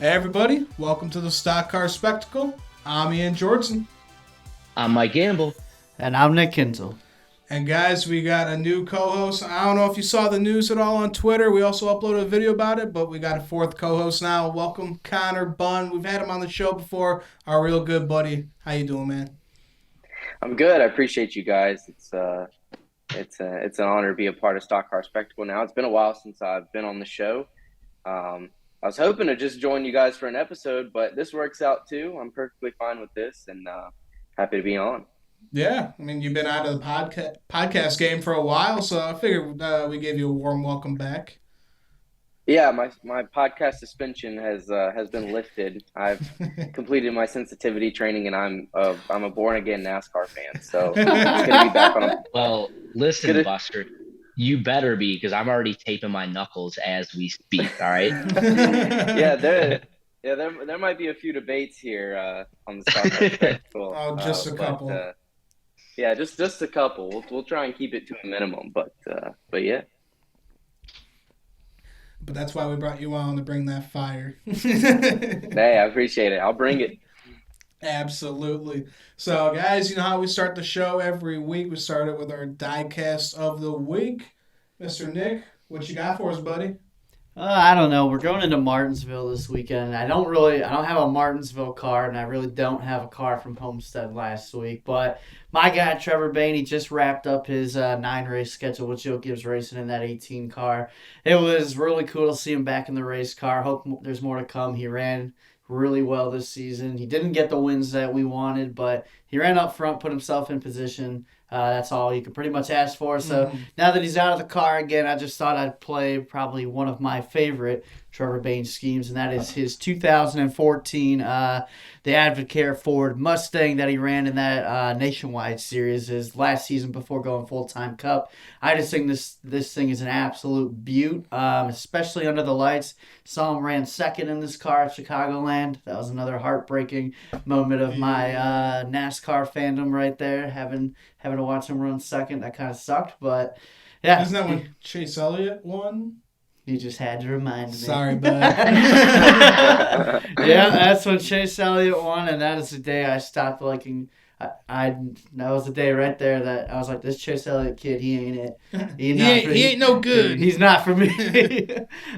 Hey everybody, welcome to the Stock Car Spectacle. I'm Ian Jordan. I'm Mike Gamble. And I'm Nick Kinzel. And guys, we got a new co-host. I don't know if you saw the news at all on Twitter. We also uploaded a video about it, but we got a fourth co-host now. Welcome, Connor Bunn. We've had him on the show before. Our real good buddy. How you doing, man? I'm good. I appreciate you guys. It's an honor to be a part of Stock Car Spectacle now. It's been a while since I've been on the show. I was hoping to just join you guys for an episode, but this works out too. I'm perfectly fine with this and happy to be on. Yeah, I mean, you've been out of the podcast game for a while, so I figured we gave you a warm welcome back. Yeah, my podcast suspension has been lifted. I've completed my sensitivity training, and I'm a born again NASCAR fan. So it's gonna be back on. Well, listen, Buster, you better be, because I'm already taping my knuckles as we speak. All right. There might be a few debates here on the Stock Car Spectacle. Oh, just a couple. Yeah, just a couple. We'll try and keep it to a minimum, but yeah. But that's why we brought you on, to bring that fire. Hey, I appreciate it. I'll bring it. Absolutely. So, guys, you know how we start the show every week? We start it with our diecast of the week. Mr. Nick, what you got for us, buddy? I don't know. We're going into Martinsville this weekend. I don't have a Martinsville card, and I really don't have a car from Homestead last week. But my guy, Trevor Bayne, he just wrapped up his 9-race schedule with Joe Gibbs Racing in that 18 car. It was really cool to see him back in the race car. Hope there's more to come. He ran really well this season. He didn't get the wins that we wanted, but he ran up front, put himself in position. That's all you can pretty much ask for. So now that he's out of the car again, I just thought I'd play probably one of my favorite Trevor Bayne schemes, and that is his 2014 the Advocare Ford Mustang that he ran in that Nationwide series, his last season before going full-time Cup. I just think this thing is an absolute beaut, especially under the lights. Saw him ran second in this car at Chicagoland. That was another heartbreaking moment of my NASCAR fandom right there, having to watch him run second. That kind of sucked, but yeah. Isn't that when Chase Elliott won? You just had to remind me. Sorry, bud. Yeah, that's when Chase Elliott won, and that is the day I stopped liking. That was the day right there that I was like, this Chase Elliott kid, he ain't it. He ain't no good. He's not for me.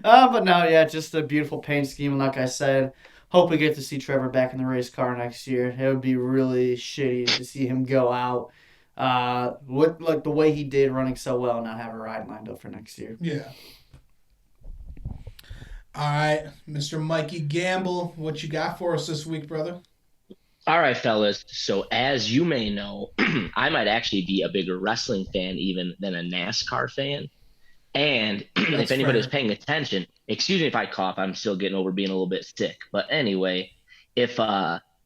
But no, yeah, just a beautiful paint scheme. And like I said, hope we get to see Trevor back in the race car next year. It would be really shitty to see him go out with like the way he did, running so well, and not have a ride lined up for next year. Yeah. All right, Mr. Mikey Gamble, what you got for us this week, brother? All right, fellas. So as you may know, I might actually be a bigger wrestling fan even than a NASCAR fan. And if anybody was paying attention, excuse me if I cough, I'm still getting over being a little bit sick. But anyway, if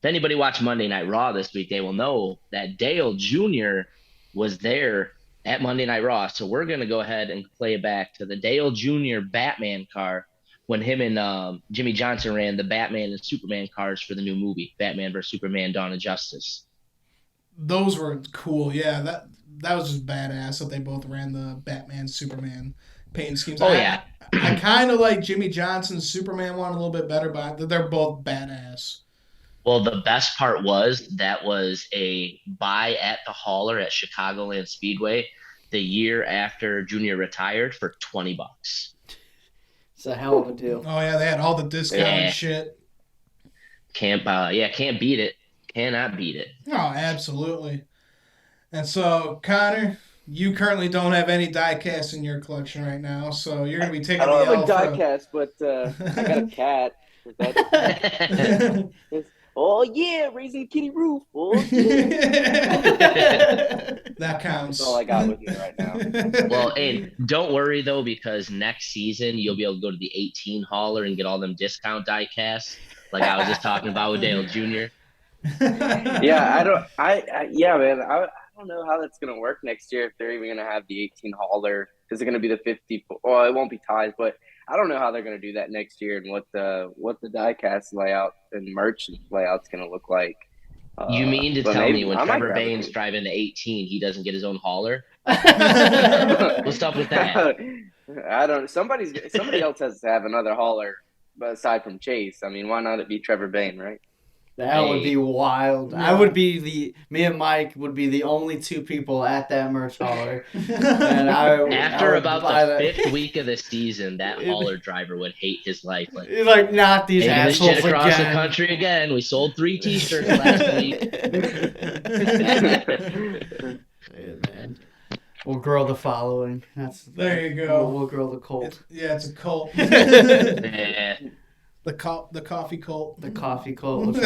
anybody watched Monday Night Raw this week, they will know that Dale Jr. was there at Monday Night Raw. So we're going to go ahead and play it back to the Dale Jr. Batman car when him and Jimmy Johnson ran the Batman and Superman cars for the new movie, Batman vs. Superman: Dawn of Justice. Those were cool. Yeah, that was just badass that they both ran the Batman Superman paint schemes. Oh, yeah. I kind of like Jimmy Johnson's Superman one a little bit better, but they're both badass. Well, the best part was that was a buy at the hauler at Chicagoland Speedway the year after Junior retired for $20. It's a hell of a deal. Oh yeah, they had all the discount and shit. Can't beat it. Cannot beat it. Oh, absolutely. And so, Connor, you currently don't have any die-cast in your collection right now, so you're going to be taking the L. I don't have a die-cast, but I got a cat. Oh, yeah, raising kitty roof. Oh, yeah. That counts. That's all I got with me right now. Well, and don't worry, though, because next season you'll be able to go to the 18 hauler and get all them discount die-casts, like I was just talking about with Dale Jr. Yeah, man. I don't know how that's going to work next year, if they're even going to have the 18 hauler. Is it going to be the 50? Well, it won't be ties, but I don't know how they're going to do that next year and what the diecast layout and merch layout's going to look like. You mean to tell me when Trevor Bayne's driving the 18, he doesn't get his own hauler? What's up with that? I don't. Somebody else has to have another hauler aside from Chase. I mean, why not it be Trevor Bayne, right? That would be wild. Yeah. I would be me and Mike would be the only two people at that merch hauler. And After would about buy the that. 5th week of the season, that hauler driver would hate his life. Like, not these taking this assholes shit across again. the country again. We sold 3 T-shirts last week. Yeah, man. We'll grow the following. There you go. We'll grow the cult. It's a cult. Yeah. The coffee cult. The coffee cult.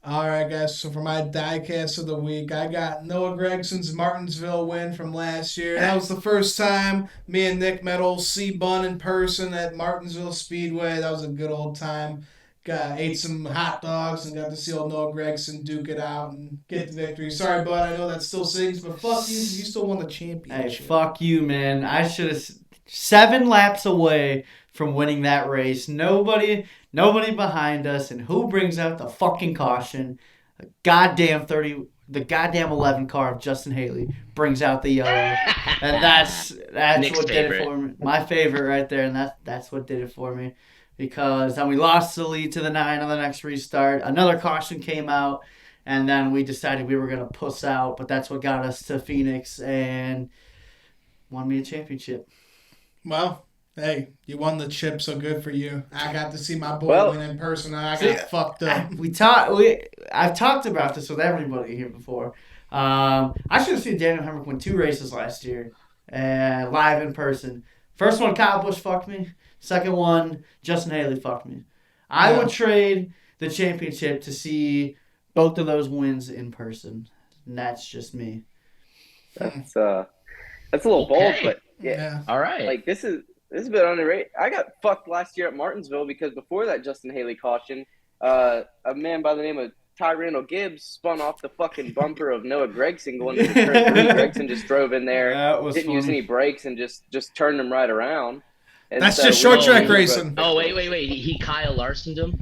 All right, guys. So for my diecast of the week, I got Noah Gregson's Martinsville win from last year. That was the first time me and Nick met old C-Bun in person at Martinsville Speedway. That was a good old time. Ate some hot dogs and got to see old Noah Gregson duke it out and get the victory. Sorry, bud. I know that still sings, but fuck you. You still won the championship. Hey, fuck you, man. I should have 7 laps away from winning that race. Nobody behind us, and who brings out the fucking caution? The goddamn 11 car of Justin Haley brings out the yellow, and that's Nick's what favorite. did it for me. My favorite right there, and that's what did it for me. Because then we lost the lead to the 9 on the next restart. Another caution came out, and then we decided we were gonna puss out. But that's what got us to Phoenix and won me a championship. Well, hey, you won the chip, so good for you. I got to see my boy win in person, and I got fucked up. I've talked about this with everybody here before. I should have seen Daniel Hemrick win 2 races last year, live in person. First one, Kyle Busch fucked me. Second one, Justin Haley fucked me. I would trade the championship to see both of those wins in person. And that's just me. That's a little bold, but Yeah. All right. like this is a bit underrated. I got fucked last year at Martinsville because before that Justin Haley caution, a man by the name of Tyrell Gibbs spun off the fucking bumper of Noah Gregson going into turn 3. Gregson just drove in there, didn't use any brakes, and just turned him right around. And That's just short track racing. Oh, wait. He Kyle Larsoned him?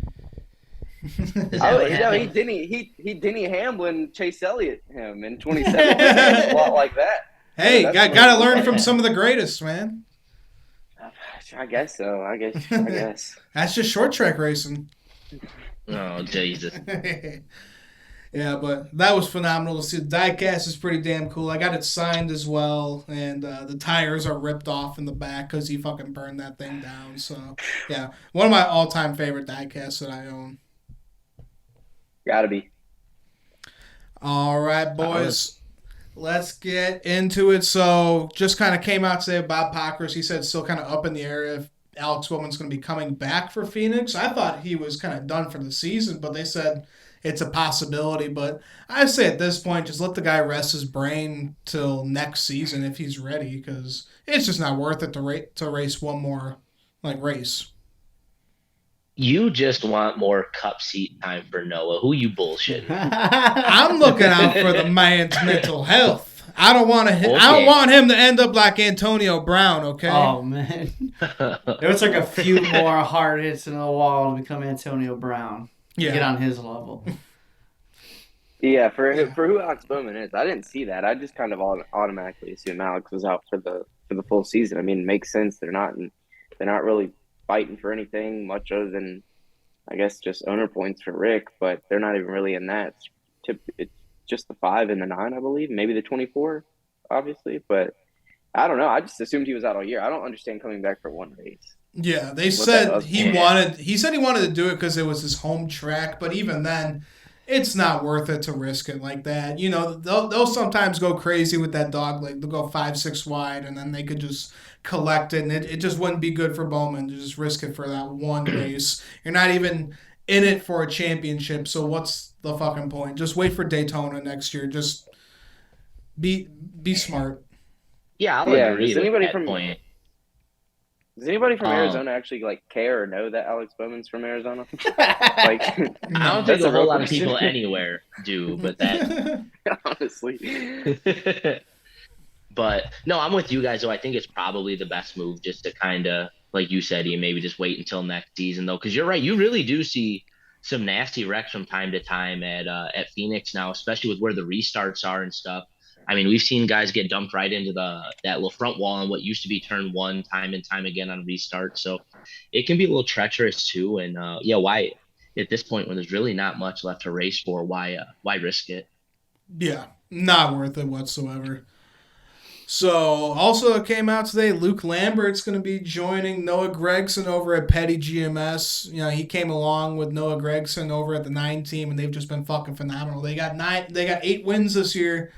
He Denny Hamlin Chase Elliott him in 2017. A lot like that. Hey, So got to learn from some of the greatest, man. I guess so. I guess. That's just short track racing. Oh, Jesus. Yeah, but that was phenomenal to see. The diecast is pretty damn cool. I got it signed as well, and the tires are ripped off in the back because he fucking burned that thing down. So, yeah, one of my all-time favorite diecasts that I own. Gotta be. All right, boys. Let's get into it. So, just kind of came out today, Bob Pockers. He said it's still kind of up in the air if Alex Bowman's going to be coming back for Phoenix. I thought he was kind of done for the season, but they said it's a possibility. But I say at this point, just let the guy rest his brain till next season if he's ready, because it's just not worth it to race one more race. You just want more cup seat time for Noah. Who you bullshitting? I'm looking out for the man's mental health. I don't want him to end up like Antonio Brown. Okay. Oh man, it was like a few more hard hits in the wall to become Antonio Brown. Yeah. Get on his level. Yeah, for who Alex Bowman is, I didn't see that. I just kind of automatically assumed Alex was out for the full season. I mean, it makes sense. They're not really fighting for anything much other than, I guess, just owner points for Rick, but they're not even really in that. It's just the 5 and the 9, I believe, maybe the 24, obviously, but I don't know. I just assumed he was out all year. I don't understand coming back for one race. Yeah, they said he wanted to do it because it was his home track, but even then, it's not worth it to risk it like that. You know, they'll sometimes go crazy with that dog leg. They'll go 5-6 wide, and then they could just collect it, and it just wouldn't be good for Bowman to just risk it for that one race. You're not even in it for a championship, so what's the fucking point? Just wait for Daytona next year. Just be smart. Yeah, I'll agree with that point. Does anybody from Arizona actually care or know that Alex Bowman's from Arizona? I don't think a whole lot of people anywhere do, but that honestly. But no, I'm with you guys though. I think it's probably the best move just to kind of, like you said, you maybe just wait until next season though, because you're right. You really do see some nasty wrecks from time to time at Phoenix now, especially with where the restarts are and stuff. I mean, we've seen guys get dumped right into that little front wall on what used to be turn one time and time again on restart. So it can be a little treacherous too. And yeah, why at this point when there's really not much left to race for, why risk it? Yeah, not worth it whatsoever. So, also it came out today, Luke Lambert's going to be joining Noah Gregson over at Petty GMS. You know, he came along with Noah Gregson over at the 9 team, and they've just been fucking phenomenal. They got 8 wins this year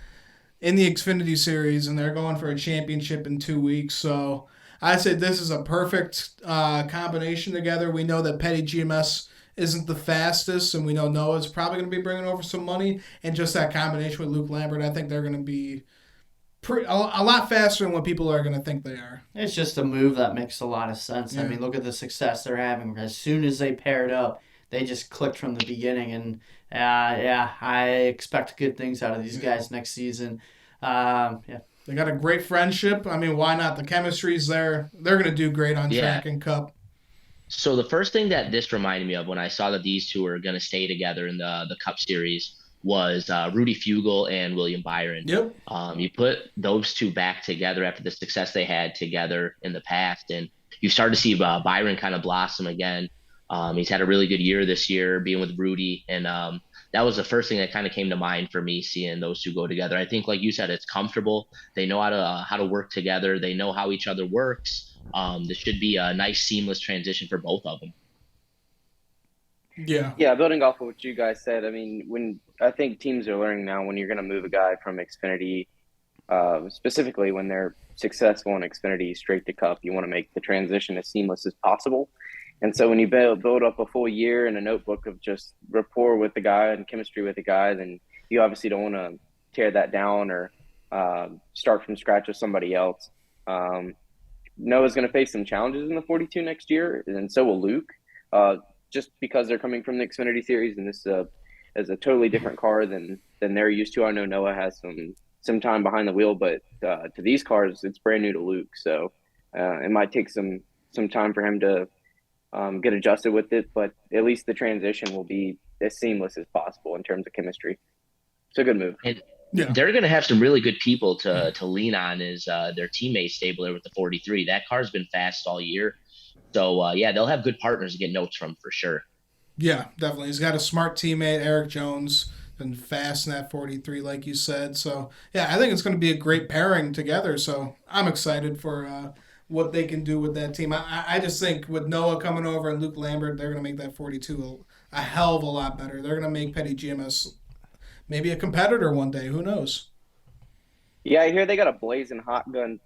in the Xfinity Series, and they're going for a championship in 2 weeks. So, I said this is a perfect combination together. We know that Petty GMS isn't the fastest, and we know Noah's probably going to be bringing over some money, and just that combination with Luke Lambert, I think they're going to be a lot faster than what people are going to think they are. It's just a move that makes a lot of sense. Yeah. I mean, look at the success they're having. As soon as they paired up, they just clicked from the beginning. And, yeah, I expect good things out of these guys next season. Yeah. They got a great friendship. I mean, why not? The chemistry's there. They're going to do great on track and cup. So the first thing that this reminded me of when I saw that these two are going to stay together in the Cup Series was Rudy Fugle and William Byron. Yep. You put those two back together after the success they had together in the past, and you start to see Byron kind of blossom again. He's had a really good year this year being with Rudy, and that was the first thing that kind of came to mind for me seeing those two go together. I think, like you said, it's comfortable. They know how to work together. They know how each other works. This should be a nice, seamless transition for both of them. Yeah, building off of what you guys said, I mean, when I think teams are learning now when you're going to move a guy from Xfinity, specifically when they're successful in Xfinity straight to Cup, you want to make the transition as seamless as possible. And so when you build up a full year in a notebook of just rapport with the guy and chemistry with the guy, then you obviously don't want to tear that down or start from scratch with somebody else. Noah's going to face some challenges in the 42 next year, and so will Luke. Just because they're coming from the Xfinity Series, and this is a totally different car than they're used to. I know Noah has some time behind the wheel, but to these cars, it's brand new to Luke. So it might take some time for him to get adjusted with it, but at least the transition will be as seamless as possible in terms of chemistry. It's a good move. And they're going to have some really good people to lean on as their teammate stable there with the 43. That car's been fast all year. So, yeah, they'll have good partners to get notes from for sure. Yeah, definitely. He's got a smart teammate, Eric Jones, been fast in that 43, like you said. So, yeah, I think it's going to be a great pairing together. So, I'm excited for what they can do with that team. I just think with Noah coming over and Luke Lambert, they're going to make that 42 a hell of a lot better. They're going to make Petty GMS maybe a competitor one day. Who knows? Yeah, I hear they got a blazing hot gun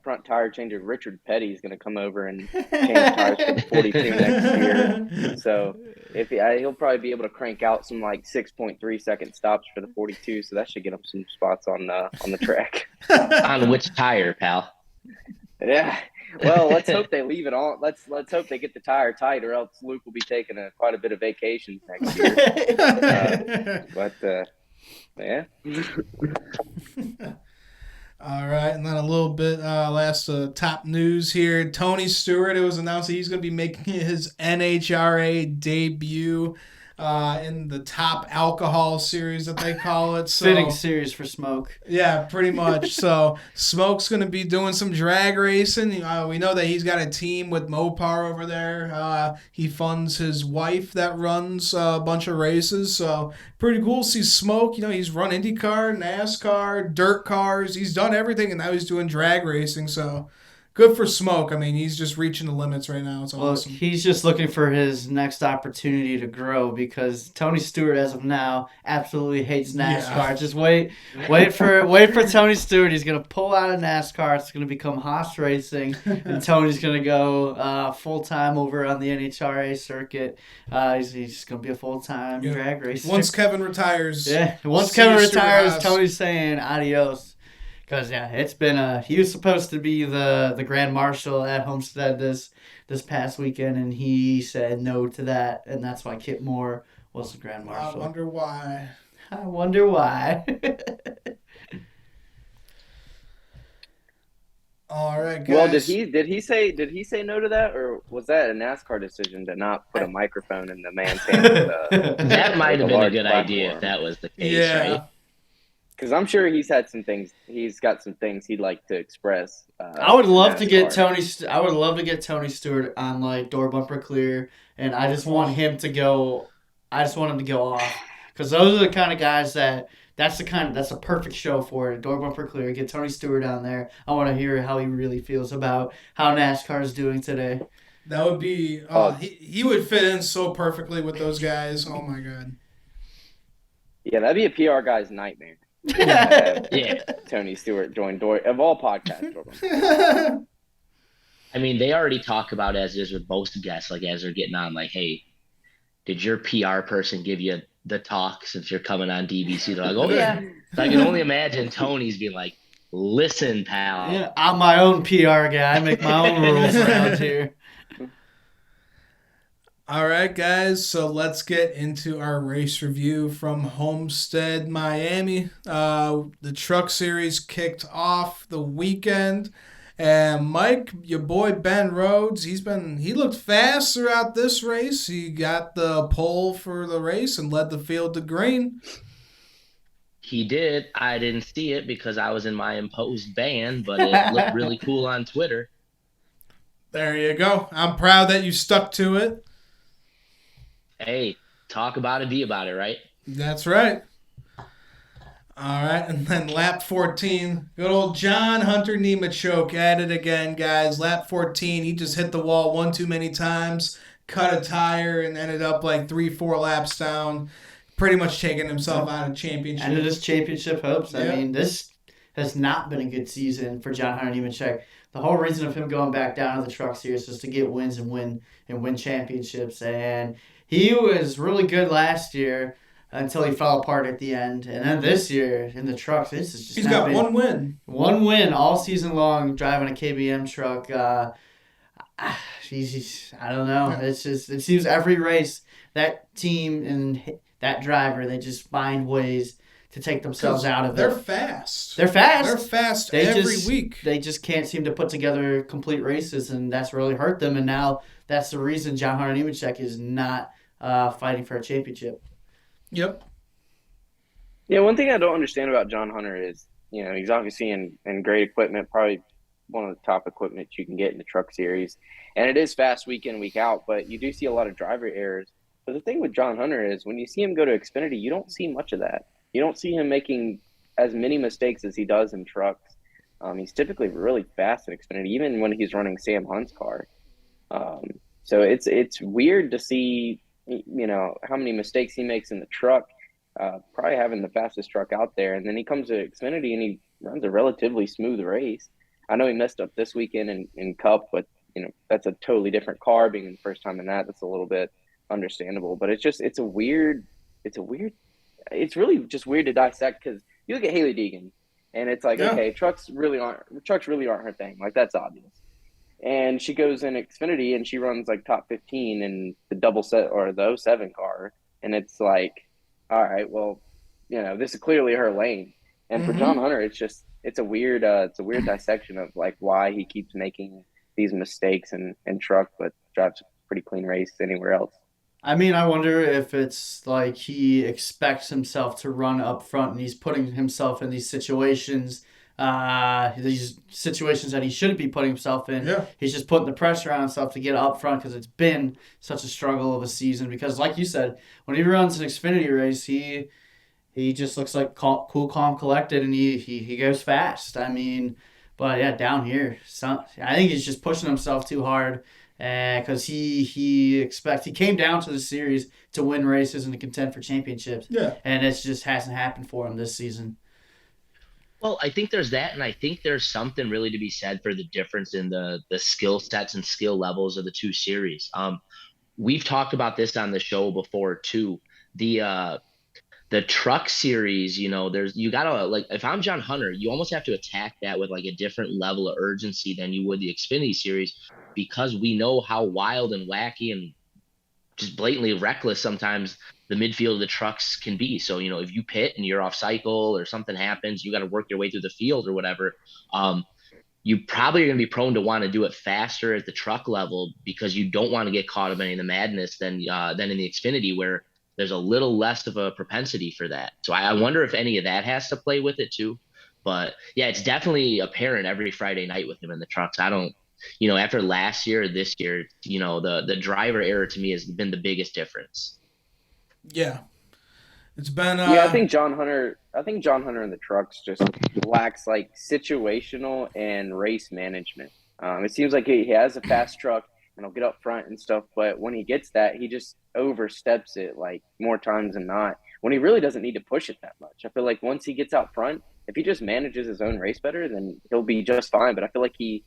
front tire changer. Richard Petty is going to come over and change tires for the 42 next year. So he'll probably be able to crank out some like 6.3 second stops for the 42. So that should get him some spots on the track. On which tire, pal? Yeah. Well, let's hope they leave it on. Let's hope they get the tire tight, or else Luke will be taking quite a bit of vacations next year. Yeah. All right, and then a little bit last top news here. Tony Stewart, it was announced that he's going to be making his NHRA debut in the top alcohol series that they call it. So, fitting series for Smoke. Yeah, pretty much. So Smoke's going to be doing some drag racing. We know that he's got a team with Mopar over there. He funds his wife that runs a bunch of races. So pretty cool to see Smoke. He's run IndyCar, NASCAR, dirt cars. He's done everything, and now he's doing drag racing. So good for Smoke. I mean, he's just reaching the limits right now. It's awesome. He's just looking for his next opportunity to grow because Tony Stewart, as of now, absolutely hates NASCAR. Yeah. Just wait for Tony Stewart. He's gonna pull out of NASCAR. It's gonna become Haas racing, and Tony's gonna go full time over on the NHRA circuit. He's just gonna be a full time drag racer. Once Kevin retires. Yeah. Once Kevin retires, Tony's saying adios. Because, it's been he was supposed to be the Grand Marshal at Homestead this past weekend, and he said no to that, and that's why Kip Moore was the Grand Marshal. I wonder why. All right, guys. Well, did he say no to that, or was that a NASCAR decision to not put a microphone in the man's hand? That might have been a good idea if that was the case, right? Because I'm sure he's had some things. He's got some things he'd like to express I would to love to get NASCAR. Tony. I would love to get Tony Stewart on like door bumper clear, and I just want Oh, him to go. I just want him to go off because those are the kind of guys that. That's a perfect show for it. Door bumper clear. Get Tony Stewart on there. I want to hear how he really feels about how NASCAR is doing today. that would be. Oh, Oh he would fit in so perfectly with those guys. Oh my god. yeah, that'd be a PR guy's nightmare to Yeah. have Yeah. Tony Stewart join Door of all podcasts. I mean, they already talk about as is with most guests, like as they're getting on, like, hey, did your PR person give you the talk since you're coming on DBC? They're like, oh yeah. So I can only imagine Tony's being like, listen, pal. I'm my own PR guy. I make my own rules around here. All right, guys. So let's get into our race review from Homestead, Miami. The Truck Series kicked off the weekend, and Mike, your boy Ben Rhodes, he looked fast throughout this race. He got the pole for the race and led the field to green. He did. I didn't see it because I was in my imposed ban, but it looked really cool on Twitter. There you go. I'm proud that you stuck to it. Hey, talk about it, be about it, right? That's right. All right, and then lap 14, good old John Hunter Nemechok at it again, guys. Lap 14, he just hit the wall one too many times, cut a tire, and ended up like 3, 4 laps down, pretty much taking himself out of championship. End of his championship hopes. Yeah. I mean, this has not been a good season for John Hunter Nemechek. The whole reason of him going back down to the Truck Series is to get wins and win championships. And he was really good last year until he fell apart at the end. And then this year in the trucks, this is just He's got one win. One win all season long driving a KBM truck. I don't know. Yeah. It's just it seems every race that team and that driver they just find ways to take themselves out of They're it. fast. They're fast. They're fast They every just- week. They just can't seem to put together complete races, and that's really hurt them. And now that's the reason John Hunter Nemechek is not fighting for a championship. Yep. Yeah, one thing I don't understand about John Hunter is, he's obviously in great equipment, probably one of the top equipment you can get in the Truck Series. And it is fast week in, week out, but you do see a lot of driver errors. But the thing with John Hunter is when you see him go to Xfinity, you don't see much of that. You don't see him making as many mistakes as he does in trucks. He's typically really fast in Xfinity, even when he's running Sam Hunt's car. So it's weird to see, how many mistakes he makes in the truck. Probably having the fastest truck out there, and then he comes to Xfinity and he runs a relatively smooth race. I know he messed up this weekend in Cup, but that's a totally different car. Being the first time in that's a little bit understandable. But it's really just weird to dissect because you look at Haley Deegan, and it's like, okay, trucks really aren't her thing. Like that's obvious. And she goes in Xfinity and she runs like top 15 in the double set or the '07 car, and it's like, all right, well, this is clearly her lane. And for John Hunter, it's a weird dissection of like why he keeps making these mistakes in truck, but drives a pretty clean race anywhere else. I mean, I wonder if it's like he expects himself to run up front and he's putting himself in these situations that he shouldn't be putting himself in. Yeah. He's just putting the pressure on himself to get up front because it's been such a struggle of a season. Because like you said, when he runs an Xfinity race, he just looks like cool, calm, collected, and he goes fast. I mean, but yeah, down here, I think he's just pushing himself too hard. Because he came down to the series to win races and to contend for championships. Yeah. And it just hasn't happened for him this season. Well, I think there's that, and I think there's something really to be said for the difference in the skill sets and skill levels of the two series. We've talked about this on the show before too. The truck series, you gotta like if I'm John Hunter, you almost have to attack that with like a different level of urgency than you would the Xfinity series because we know how wild and wacky and just blatantly reckless sometimes the midfield of the trucks can be. So, if you pit and you're off cycle or something happens, you got to work your way through the field or whatever. You probably are going to be prone to want to do it faster at the truck level because you don't want to get caught up in any of the madness than in the Xfinity where there's a little less of a propensity for that. So I wonder if any of that has to play with it too. But yeah, it's definitely apparent every Friday night with him in the trucks. I don't, after last year, this year, the driver error to me has been the biggest difference. Yeah. It's been I think John Hunter in the trucks just lacks like situational and race management. It seems like he has a fast truck and he'll get up front and stuff, but when he gets that, he just oversteps it like more times than not. When he really doesn't need to push it that much. I feel like once he gets out front, if he just manages his own race better, then he'll be just fine. But I feel like he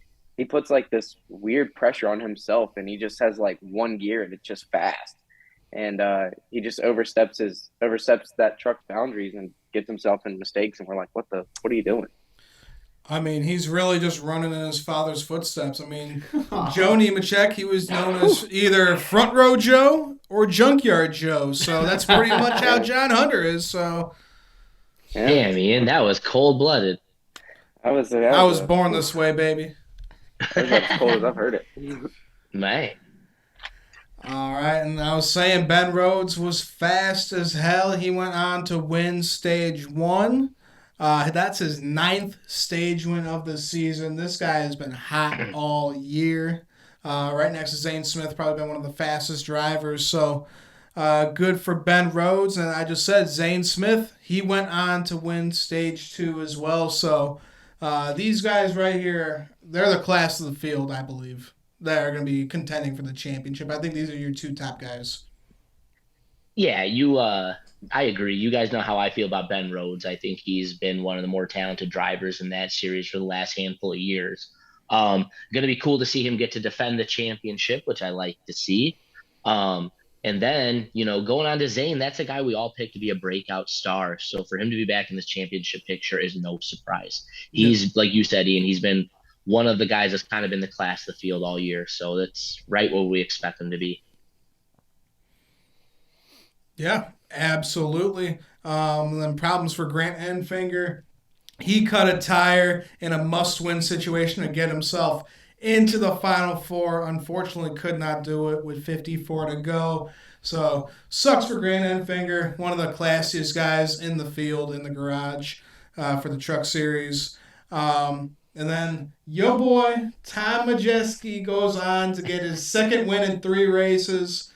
puts like this weird pressure on himself, and he just has like one gear and it's just fast. And he just oversteps that truck's boundaries and gets himself in mistakes. And we're like, what are you doing? I mean, he's really just running in his father's footsteps. I mean, Joe Nemechek, he was known as either Front Row Joe or Junkyard Joe. So that's pretty much how John Hunter is. So, damn, Ian, that was cold-blooded. I was born this way, baby. That's as cold as I've heard it. Man. All right, and I was saying Ben Rhodes was fast as hell. He went on to win stage 1. That's his 9th stage win of the season. This guy has been hot all year. Right next to Zane Smith, probably been one of the fastest drivers. So good for Ben Rhodes. And I just said Zane Smith, he went on to win stage 2 as well. So these guys right here, they're the class of the field, I believe. That are going to be contending for the championship. I think these are your 2 top guys. Yeah, I agree. You guys know how I feel about Ben Rhodes. I think he's been one of the more talented drivers in that series for the last handful of years. Going to be cool to see him get to defend the championship, which I like to see. And then, going on to Zane, that's a guy we all picked to be a breakout star. So for him to be back in this championship picture is no surprise. He's, like you said, Ian, he's been one of the guys that's kind of been the class of the field all year. So that's right what we expect him to be. Yeah, absolutely. Then problems for Grant Enfinger. He cut a tire in a must-win situation to get himself into the Final Four. Unfortunately, could not do it with 54 to go. So, sucks for Grant Enfinger, one of the classiest guys in the field, in the garage for the Truck Series. And then yo boy, Tom Majeski goes on to get his 2nd win in 3 races.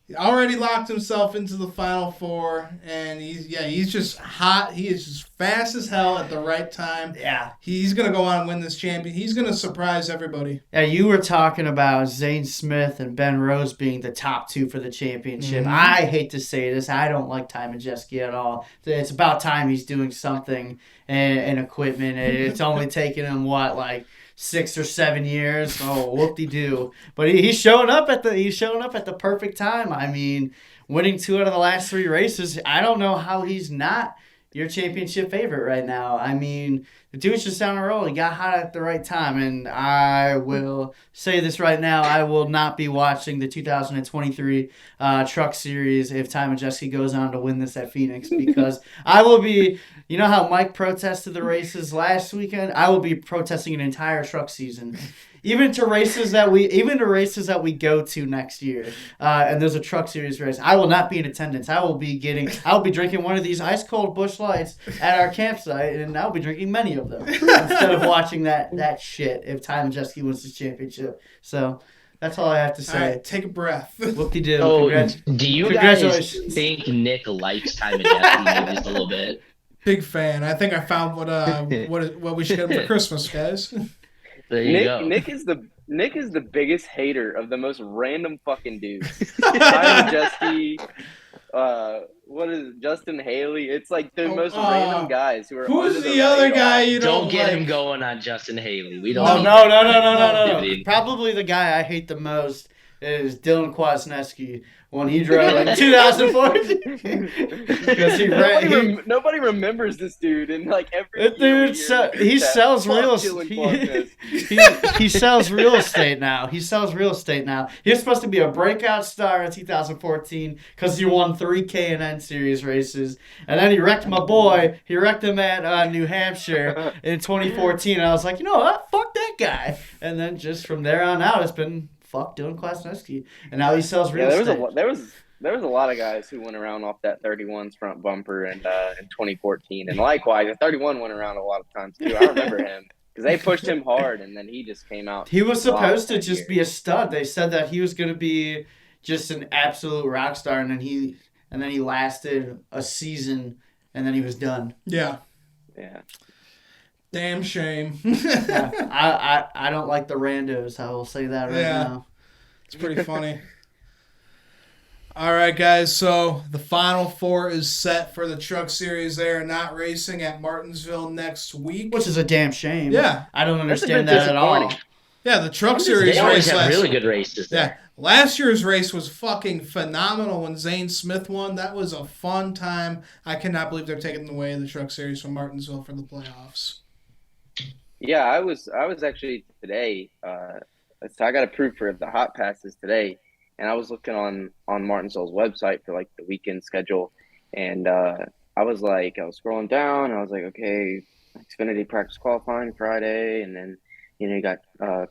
He already locked himself into the Final Four, and he's just hot. He is just fast as hell at the right time. Yeah. He's going to go on and win this champion. He's going to surprise everybody. Yeah, you were talking about Zane Smith and Ben Rhodes being the top 2 for the championship. Mm-hmm. I hate to say this. I don't like Ty Majeski at all. It's about time he's doing something in equipment. It's only taken him, 6 or 7 years. Oh, whoop-de-doo. But he's showing up at the perfect time. I mean, winning 2 out of the last 3 races. I don't know how he's not your championship favorite right now. I mean, the dude's just on a roll. He got hot at the right time, and I will say this right now. I will not be watching the 2023 Truck Series if Ty Majeski goes on to win this at Phoenix, because I will be, you know how Mike protested the races last weekend? I will be protesting an entire truck season. Even to races that we go to next year, and there's a Truck Series race, I will not be in attendance. I'll be drinking one of these ice cold Busch Lights at our campsite, and I'll be drinking many of them instead of watching that shit if Ty Majeski wins the championship. So that's all I have to say. All right, take a breath. Whoop-de-doo. Oh, do you guys think Nick likes Ty Majeski maybe just a little bit? Big fan. I think I found what we should get him for Christmas, guys. There you go. Nick is the biggest hater of the most random fucking dudes. Ty Majeski, what is it, Justin Haley? It's like the most random guys who are. Who's the other guy you don't get him going on Justin Haley. We don't. Oh, no. Probably the guy I hate the most is Dylan Kwasniewski when he drove in 2014. Because nobody remembers this dude, and like every dude, he sells real he sells real estate now. He was supposed to be a breakout star in 2014 because he won 3 K&N Series races, and then he wrecked my boy. He wrecked him at New Hampshire in 2014. And I was like, you know what? Fuck that guy. And then just from there on out, it's been fuck Dylan Kwasniewski, and now he sells real estate. there was a lot of guys who went around off that 31's front bumper in 2014, and likewise, the 31 went around a lot of times too. I remember him because they pushed him hard, and then he just came out. He was supposed to just be a stud. They said that he was going to be just an absolute rock star, and then he lasted a season, and then he was done. Yeah. Yeah. Damn shame. Yeah. I don't like the randos. I will say that right now. It's pretty funny. All right, guys. So the Final Four is set for the Truck Series. They are not racing at Martinsville next week, which is a damn shame. Yeah, I don't understand that at all. Yeah, the Truck Series. They always have really good races there. Yeah, last year's race was fucking phenomenal when Zane Smith won. That was a fun time. I cannot believe they're taking away the Truck Series from Martinsville for the playoffs. Yeah, I was actually today. So I got approved for the hot passes today, and I was looking on Martinsville's website for like the weekend schedule, and I was scrolling down. I was like, okay, Xfinity practice qualifying Friday, and then you got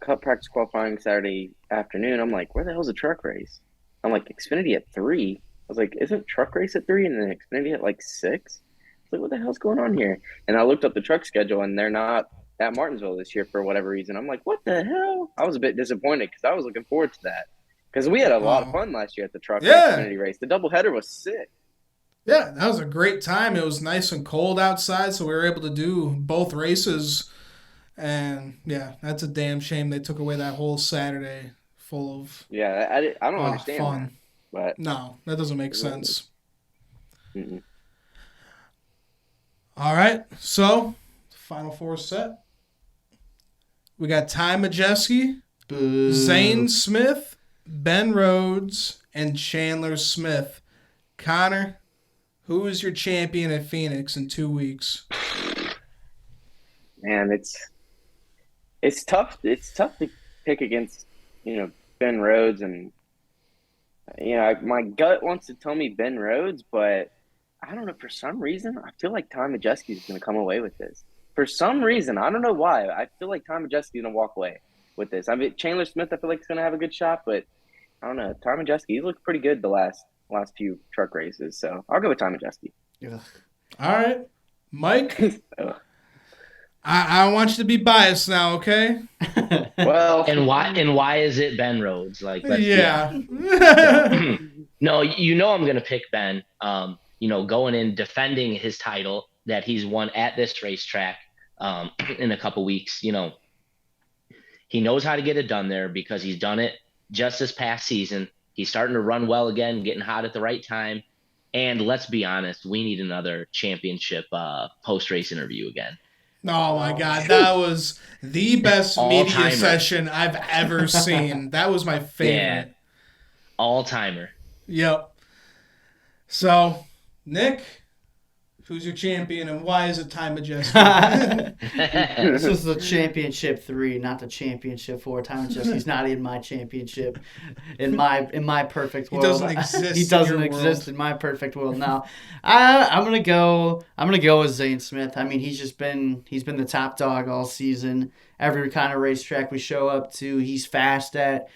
Cup practice qualifying Saturday afternoon. I'm like, where the hell's the truck race? I'm like, Xfinity at 3. I was like, isn't truck race at 3 and then Xfinity at like 6? I was like, what the hell's going on here? And I looked up the truck schedule, and they're not at Martinsville this year for whatever reason. I'm like, what the hell? I was a bit disappointed because I was looking forward to that. Because we had a lot of fun last year at the truck Xfinity race. The doubleheader was sick. Yeah, that was a great time. It was nice and cold outside, so we were able to do both races. And, yeah, that's a damn shame they took away that whole Saturday full of I don't understand fun. that. But no, that doesn't make sense. Mm-mm. All right, so Final Four set. We got Ty Majeski, Zane Smith, Ben Rhodes, and Chandler Smith. Connor, who is your champion at Phoenix in 2 weeks? Man, it's tough. It's tough to pick against, Ben Rhodes, and my gut wants to tell me Ben Rhodes, but I don't know. For some reason, I feel like Ty Majeski is going to come away with this. For some reason, I don't know why. I feel like Ty Majeski is going to walk away with this. I mean, Chandler Smith, I feel like is going to have a good shot, but I don't know. Ty Majeski, he's looked pretty good the last few truck races, so I'll go with Ty Majeski. Yeah. All right, Mike. I want you to be biased now, okay? Well, and why is it Ben Rhodes? Like, yeah. No, I'm going to pick Ben. Going in defending his title that he's won at this racetrack in a couple weeks. He knows how to get it done there because he's done it just this past season. He's starting to run well again, getting hot at the right time. And let's be honest, we need another championship post-race interview again. Oh, my God. That was the best media session I've ever seen. That was my favorite. Yeah. All-timer. Yep. So, Nick, who's your champion, and why is it Ty Majeski? This is the championship 3, not the championship 4. Ty Majeski's not in my championship. In my perfect world, he doesn't exist. He doesn't exist in my perfect world. Now, I'm gonna go with Zane Smith. I mean, he's been the top dog all season. Every kind of racetrack we show up to, he's fast at.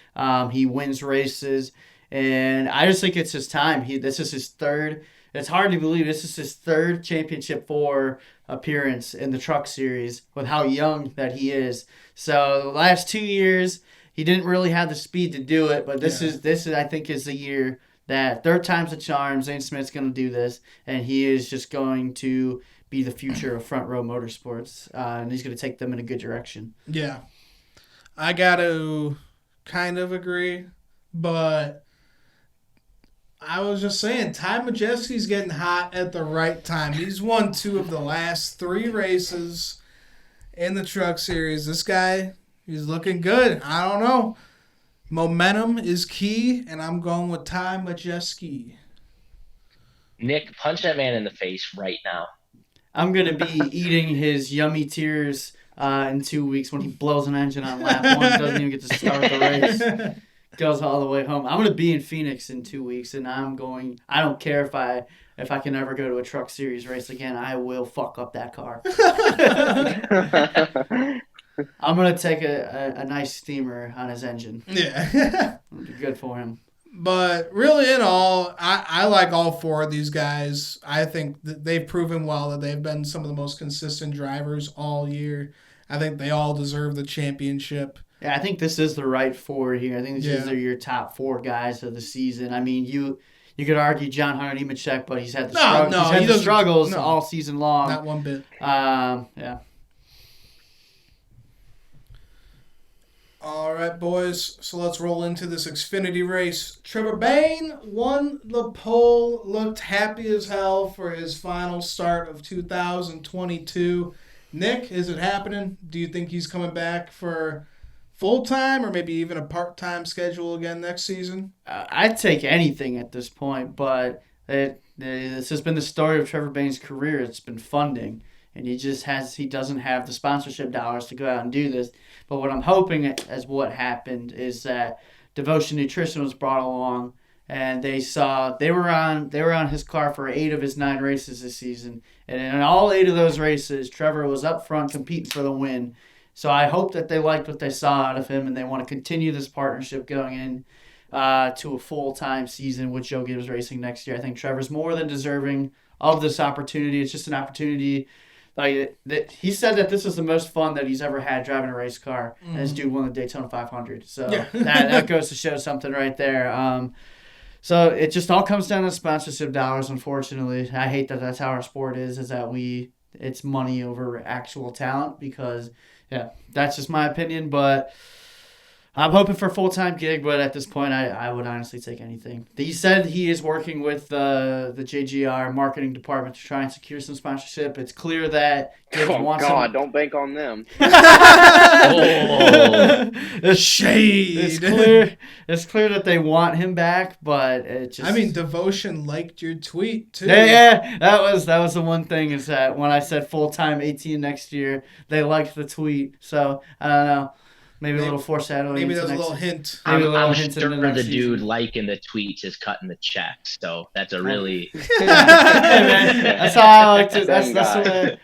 He wins races, and I just think it's his time. This is his third. It's hard to believe this is his third championship 4 appearance in the Truck Series with how young that he is. So the last 2 years, he didn't really have the speed to do it, but this is I think is the year that third time's a charm. Zane Smith's going to do this, and he is just going to be the future of front row motorsports, and he's going to take them in a good direction. Yeah, I got to kind of agree, but I was just saying, Ty Majeski's getting hot at the right time. He's won 2 of the last 3 races in the Truck Series. This guy, he's looking good. I don't know. Momentum is key, and I'm going with Ty Majeski. Nick, punch that man in the face right now. I'm going to be eating his yummy tears in 2 weeks when he blows an engine on lap 1 and doesn't even get to start the race. Goes all the way home. I'm going to be in Phoenix in 2 weeks, and I don't care if I can ever go to a Truck Series race again. I will fuck up that car. I'm going to take a nice steamer on his engine. Yeah. It'll be good for him. But really, in all, I like all four of these guys. I think that they've proven well that they've been some of the most consistent drivers all year. I think they all deserve the championship. Yeah, I think this is the right four here. I think these Yeah. are your top four guys of the season. I mean, you could argue John Hunter Nemechek, but he's had the, struggles all season long. Not one bit. Yeah. All right, boys. So let's roll into this Xfinity race. Trevor Bayne won the pole, looked happy as hell for his final start of 2022. Nick, is it happening? Do you think he's coming back for full-time or maybe even a part-time schedule again next season? I'd take anything at this point, but this has been the story of Trevor Bayne's career. It's been funding, and he doesn't have the sponsorship dollars to go out and do this. But what I'm hoping as what happened is that Devotion Nutrition was brought along, and they were on his car for 8 of his 9 races this season, and in all 8 of those races, Trevor was up front competing for the win. So I hope that they liked what they saw out of him, and they want to continue this partnership going in to a full-time season with Joe Gibbs Racing next year. I think Trevor's more than deserving of this opportunity. It's just an opportunity. He said that this is the most fun that he's ever had driving a race car, and this dude won the Daytona 500. So that goes to show something right there. So it just all comes down to sponsorship dollars, unfortunately. I hate that that's how our sport is that it's money over actual talent because, that's just my opinion. But I'm hoping for a full-time gig, but at this point, I would honestly take anything. He said he is working with the JGR marketing department to try and secure some sponsorship. It's clear that Gibbs wants him. Don't bank on them. The shade. It's clear that they want him back, but it just... I mean, Devotion liked your tweet, too. Yeah, that was the one thing is that when I said full-time 18 next year, they liked the tweet. So, I don't know. Maybe a little foreshadowing. Maybe there's a little hint. I'm sure the dude liking the tweets is cutting the checks, so that's a really. That's how I like to. That's the way.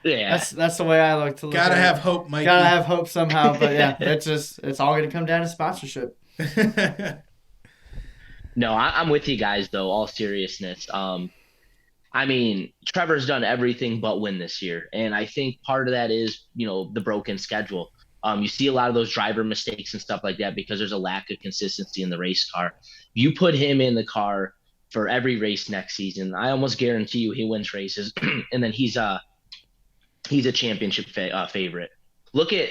Yeah. That's the way I like to look. Gotta have hope, Mikey. Gotta have hope somehow, but it's all gonna come down to sponsorship. No, I'm with you guys though. All seriousness. I mean, Trevor's done everything but win this year, and I think part of that is the broken schedule. You see a lot of those driver mistakes and stuff like that because there's a lack of consistency in the race car. You put him in the car for every race next season, I almost guarantee you he wins races, and then he's a championship favorite. Look at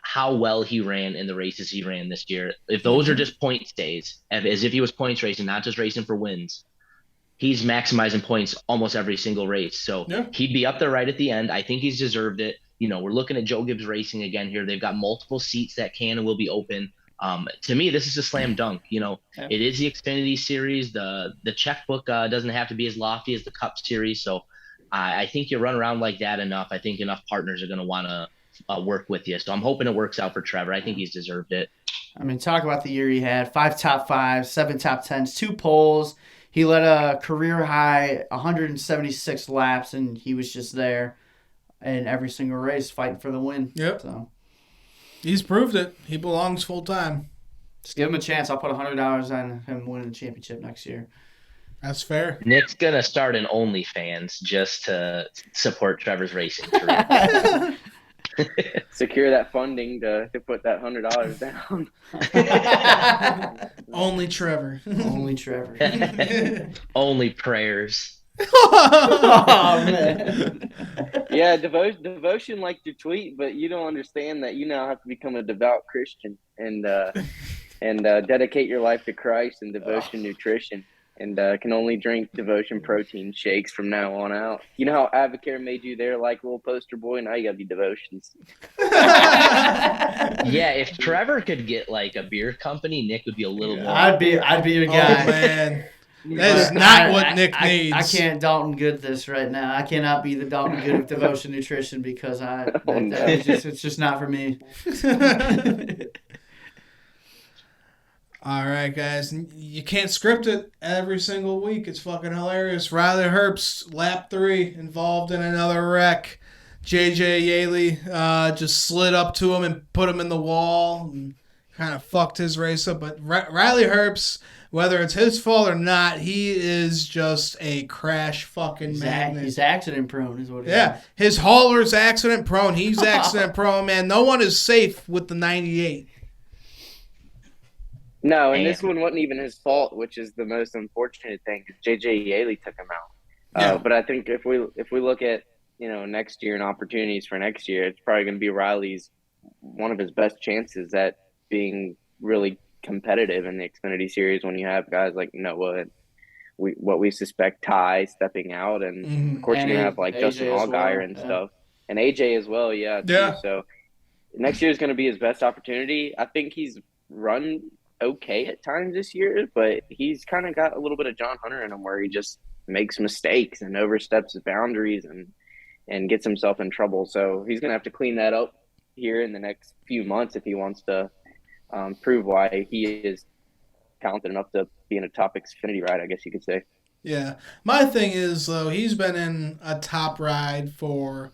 how well he ran in the races he ran this year. If those are just point stays, as if he was points racing, not just racing for wins, he's maximizing points almost every single race. So he'd be up there right at the end. I think he's deserved it. We're looking at Joe Gibbs Racing again here. They've got multiple seats that can and will be open. To me, this is a slam dunk. It is the Xfinity Series. The checkbook doesn't have to be as lofty as the Cup Series. So I think you run around like that enough. I think enough partners are going to want to work with you. So I'm hoping it works out for Trevor. I think he's deserved it. I mean, talk about the year he had. 5 top 5s, 7 top 10s, 2 poles. He led a career high 176 laps, and he was just there in every single race fighting for the win. Yep. So he's proved it. He belongs full time. Just give him a chance. I'll put $100 on him winning the championship next year. That's fair. Nick's gonna start an OnlyFans just to support Trevor's racing career. Secure that funding to put that $100 down. Only Trevor. Only Trevor. Only prayers. Oh man. Yeah, devotion liked your tweet, but you don't understand that you now have to become a devout Christian and dedicate your life to Christ and Devotion Nutrition, and can only drink Devotion protein shakes from now on out. You know how Avocare made you their little poster boy? Now you gotta be Devotions. Yeah, if Trevor could get a beer company, Nick would be a little more. I'd be your guy. Oh man. That is not what Nick needs. I can't Dalton Good this right now. I cannot be the Dalton Good of Devotion Nutrition because it's just not for me. All right, guys. You can't script it every single week. It's fucking hilarious. Riley Herbst, lap 3, involved in another wreck. JJ Yaley just slid up to him and put him in the wall. And kind of fucked his race up. But Riley Herbst, whether it's his fault or not, he is just a crash fucking magnet. He's accident prone, is what he is. His hauler's accident prone. He's accident prone, man. No one is safe with the 98. No, and this one wasn't even his fault, which is the most unfortunate thing. JJ Yaley took him out. But I think if we look at next year and opportunities for next year, it's probably going to be Riley's one of his best chances at being really competitive in the Xfinity Series when you have guys like Noah and what we suspect Ty stepping out, and of course you're going to have like AJ Justin Allgaier and stuff, and AJ as well, too. So next year is going to be his best opportunity. I think he's run okay at times this year, but he's kind of got a little bit of John Hunter in him where he just makes mistakes and oversteps his boundaries and gets himself in trouble. So he's going to have to clean that up here in the next few months if he wants to prove why he is talented enough to be in a top Xfinity ride, I guess you could say. Yeah. My thing is, though, he's been in a top ride for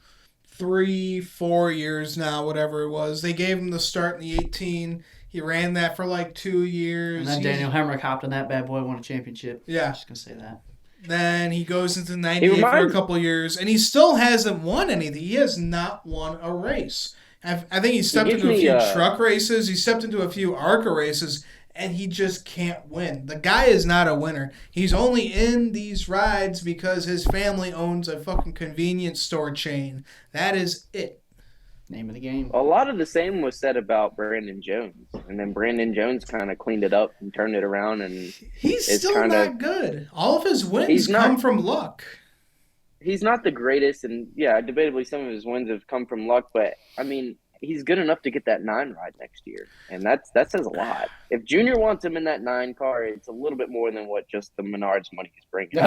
3-4 years now, whatever it was. They gave him the start in the 18. He ran that for like 2 years. And then Daniel Hemrick hopped on that bad boy, won a championship. Yeah. I'm just going to say that. Then he goes into 98 for a couple of years, and he still hasn't won anything. He has not won a race. I think he stepped into a few truck races. He stepped into a few ARCA races, and he just can't win. The guy is not a winner. He's only in these rides because his family owns a fucking convenience store chain. That is it. Name of the game. A lot of the same was said about Brandon Jones, and then Brandon Jones kind of cleaned it up and turned it around, and he's still not good. All of his wins come from luck. He's not the greatest, and debatably some of his wins have come from luck, but I mean, he's good enough to get that 9 ride next year, and that says a lot. If Junior wants him in that 9 car, it's a little bit more than what just the Menards money is bringing.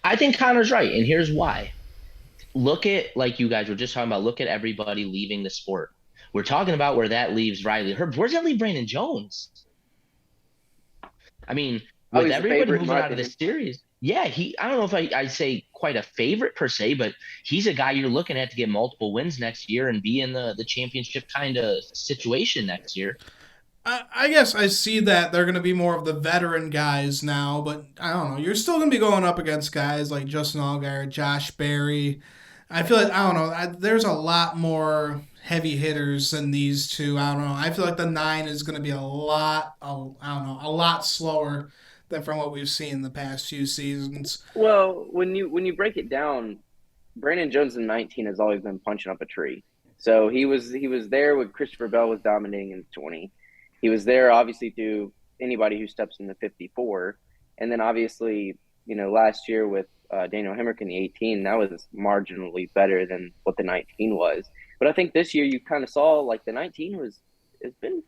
I think Connor's right, and here's why. Look at, like you guys were just talking about, look at everybody leaving the sport. We're talking about where that leaves Riley Herbst. Where's that leave Brandon Jones? I mean, with everybody moving out of the series, I don't know if I'd say quite a favorite per se, but he's a guy you're looking at to get multiple wins next year and be in the championship kind of situation next year. I guess I see that they're going to be more of the veteran guys now, but I don't know. You're still going to be going up against guys like Justin Allgaier, Josh Berry. I feel like, I don't know, there's a lot more heavy hitters than these two. I don't know. I feel like the 9 is going to be a lot slower than from what we've seen in the past few seasons. Well, when you break it down, Brandon Jones in 19 has always been punching up a tree. So he was there when Christopher Bell was dominating in 20. He was there, obviously, through anybody who steps in the 54. And then, obviously, last year with Daniel Hemrick in the 18, that was marginally better than what the 19 was. But I think this year you kind of saw, like, the 19 it's been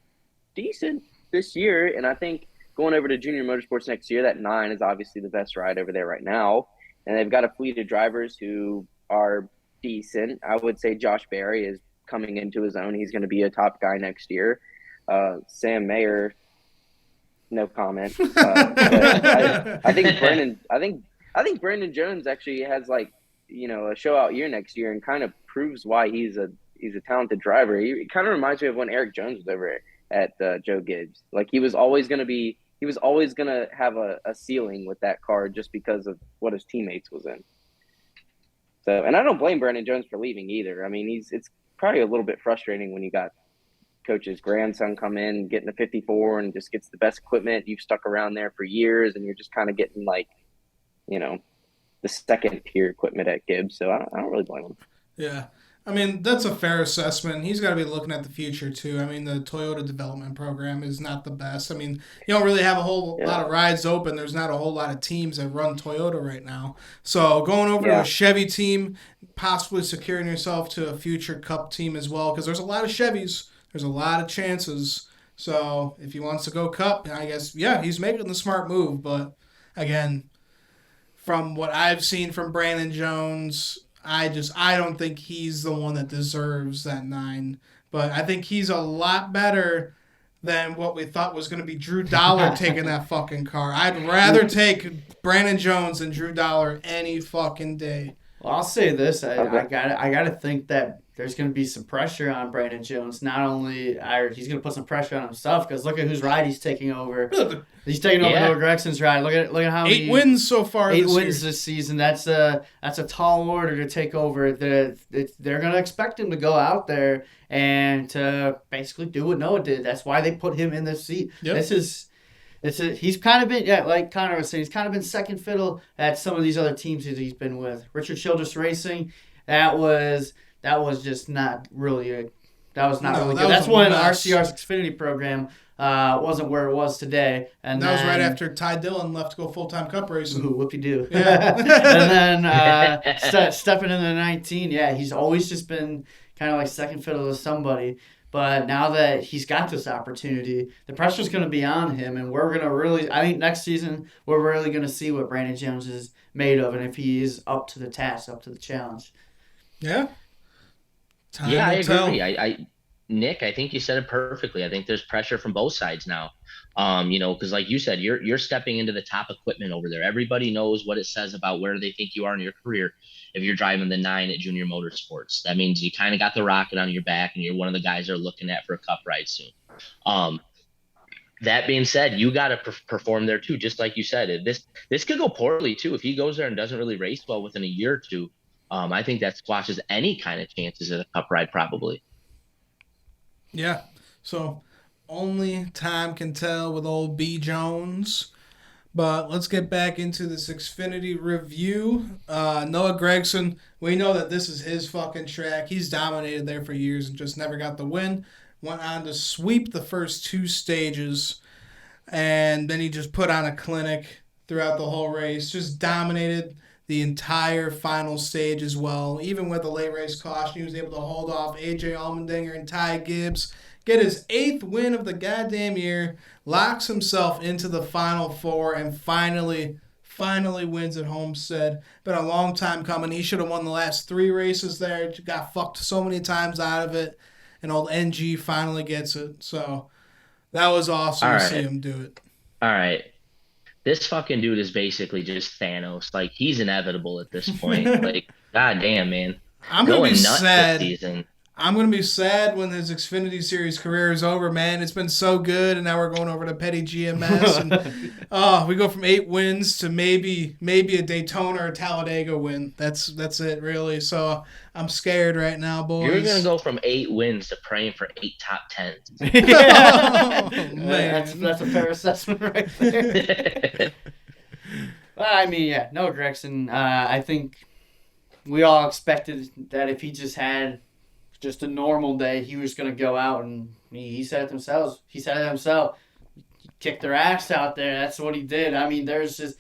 decent this year. And I think going over to Junior Motorsports next year, that 9 is obviously the best ride over there right now. And they've got a fleet of drivers who are decent. I would say Josh Berry is coming into his own. He's going to be a top guy next year. Sam Mayer, no comment. I think Brandon Jones actually has a show out year next year and kind of proves why he's a talented driver. He kind of reminds me of when Eric Jones was over at Joe Gibbs. Like he was always going to have a ceiling with that car just because of what his teammates was in. So, and I don't blame Brandon Jones for leaving either. I mean, it's probably a little bit frustrating when you got coach's grandson come in, get in the 54 and just gets the best equipment. You've stuck around there for years and you're just kind of getting the second tier equipment at Gibbs. So I don't really blame him. Yeah. I mean, that's a fair assessment. He's got to be looking at the future, too. I mean, the Toyota development program is not the best. I mean, you don't really have a whole lot of rides open. There's not a whole lot of teams that run Toyota right now. So going over to a Chevy team, possibly securing yourself to a future Cup team as well, because there's a lot of Chevys. There's a lot of chances. So if he wants to go Cup, I guess, he's making the smart move. But, again, from what I've seen from Brandon Jones, I don't think he's the one that deserves that 9. But I think he's a lot better than what we thought was going to be Drew Dollar taking that fucking car. I'd rather take Brandon Jones than Drew Dollar any fucking day. Well, I'll say this. I gotta think that there's going to be some pressure on Brandon Jones. Not only he's going to put some pressure on himself because look at whose ride he's taking over. He's taking over Noah Gregson's ride. Look at how many 8 wins so far. 8 wins this season. That's a tall order to take over. They're going to expect him to go out there and to basically do what Noah did. That's why they put him in this seat. Yep. He's kind of been, like Connor was saying, he's kind of been second fiddle at some of these other teams that he's been with. Richard Childress Racing, that was just not really that was not really good. That's when RCR's Xfinity program wasn't where it was today. And that was right after Ty Dillon left to go full-time Cup racing. Ooh, whoopie-doo. Yeah. And then stepping into the 19, he's always just been kind of like second fiddle to somebody. But now that he's got this opportunity, the pressure's going to be on him, and we're going to really – I think next season we're really going to see what Brandon Jones is made of and if he is up to the task, up to the challenge. Yeah? I agree. Nick, I think you said it perfectly. I think there's pressure from both sides now. Because like you said, you're stepping into the top equipment over there. Everybody knows what it says about where they think you are in your career. If you're driving the 9 at Junior Motorsports, that means you kind of got the rocket on your back and you're one of the guys they're looking at for a Cup ride soon. That being said, you got to perform there too. Just like you said, this could go poorly too. If he goes there and doesn't really race well within a year or two, I think that squashes any kind of chances at a Cup ride probably. Yeah. So only time can tell with old B. Jones. But let's get back into this Xfinity review. Noah Gragson, we know that this is his fucking track. He's dominated there for years and just never got the win. Went on to sweep the first 2 stages. And then he just put on a clinic throughout the whole race. Just dominated the entire final stage as well. Even with a late race caution, he was able to hold off A.J. Allmendinger and Ty Gibbs. Get his 8th win of the goddamn year, locks himself into the Final 4, and finally wins at Homestead. Been a long time coming. He should have won the last 3 races there. Got fucked so many times out of it, and old NG finally gets it. So that was awesome to see him do it. All right. This fucking dude is basically just Thanos. Like, he's inevitable at this point. Like, goddamn, man. I'm going to be sad. I'm going to be sad when his Xfinity Series career is over, man. It's been so good, and now we're going over to Petty GMS. And we go from 8 wins to maybe a Daytona or Talladega win. That's it, really. So I'm scared right now, boys. You're going to go from 8 wins to praying for 8 top 10s. Oh, man. That's a fair assessment right there. I mean, Noah Gragson, I think we all expected that if he just had just a normal day, he was going to go out and he said it himself. He kicked their ass out there. That's what he did. I mean, there's just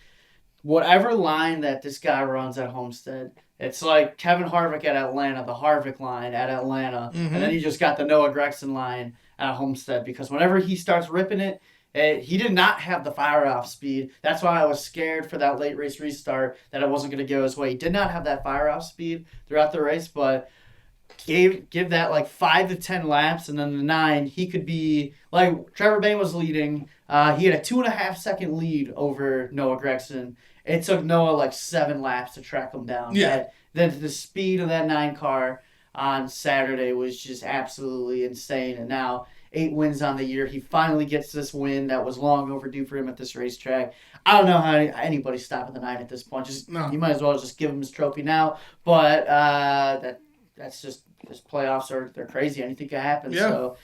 whatever line that this guy runs at Homestead. It's like Kevin Harvick at Atlanta, the Harvick line at Atlanta, and then you just got the Noah Gragson line at Homestead because whenever he starts ripping it, he did not have the fire-off speed. That's why I was scared for that late race restart that it wasn't going to go his way. He did not have that fire-off speed throughout the race, but give that like 5 to 10 laps, and then the 9, he could be like Trevor Bayne was leading. He had a 2.5 second lead over Noah Gragson. It took Noah like 7 laps to track him down. Yeah. The speed of that 9 car on Saturday was just absolutely insane. And now 8 wins on the year. He finally gets this win that was long overdue for him at this racetrack. I don't know how anybody's stopping the 9 at this point. You might as well just give him his trophy now. But that's just his playoffs they're crazy. Anything can happen. Yeah. So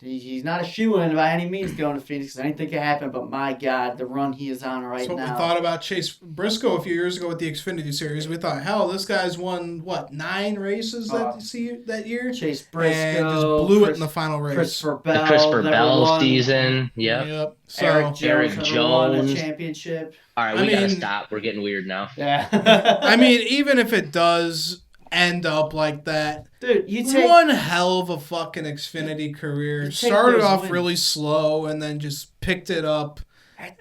he's not a shoo-in by any means going to Phoenix. Anything can happen. But my God, the run he is on right now. That's what we thought about Chase Briscoe a few years ago with the Xfinity Series. We thought, hell, this guy's won 9 races that year. Chase Briscoe and just blew it in the final race. Christopher The Bell. Christopher Bell season. Yep. So, Eric Jones won the Jones. championship. All right, we got to stop. We're getting weird now. Yeah. I mean, even if it does end up like that, dude, you take one hell of a fucking Xfinity career. Started off really slow and then just picked it up,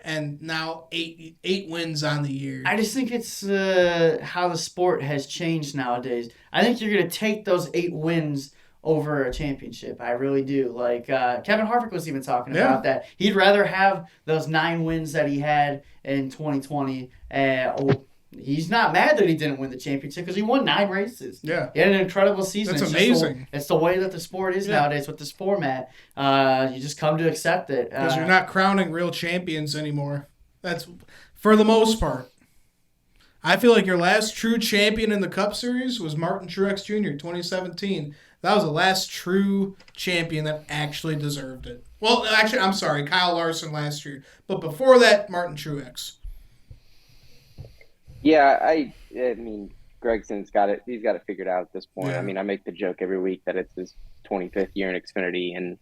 and now 8 wins on the year. I just think it's how the sport has changed nowadays. I think you're gonna take those 8 wins over a championship. I really do. Like Kevin Harvick was even talking about that. He'd rather have those 9 wins that he had in 2020 he's not mad that he didn't win the championship because he won 9 races. Yeah. He had an incredible season. That's It's amazing. It's the way that the sport is nowadays with this format. You just come to accept it. Because you're not crowning real champions anymore. That's for the most part. I feel like your last true champion in the Cup Series was Martin Truex Jr., 2017. That was the last true champion that actually deserved it. Well, actually, I'm sorry, Kyle Larson last year. But before that, Martin Truex. Yeah, I mean, Gregson's got it. He's got it figured out at this point. Yeah. I mean, I make the joke every week that it's his 25th year in Xfinity, and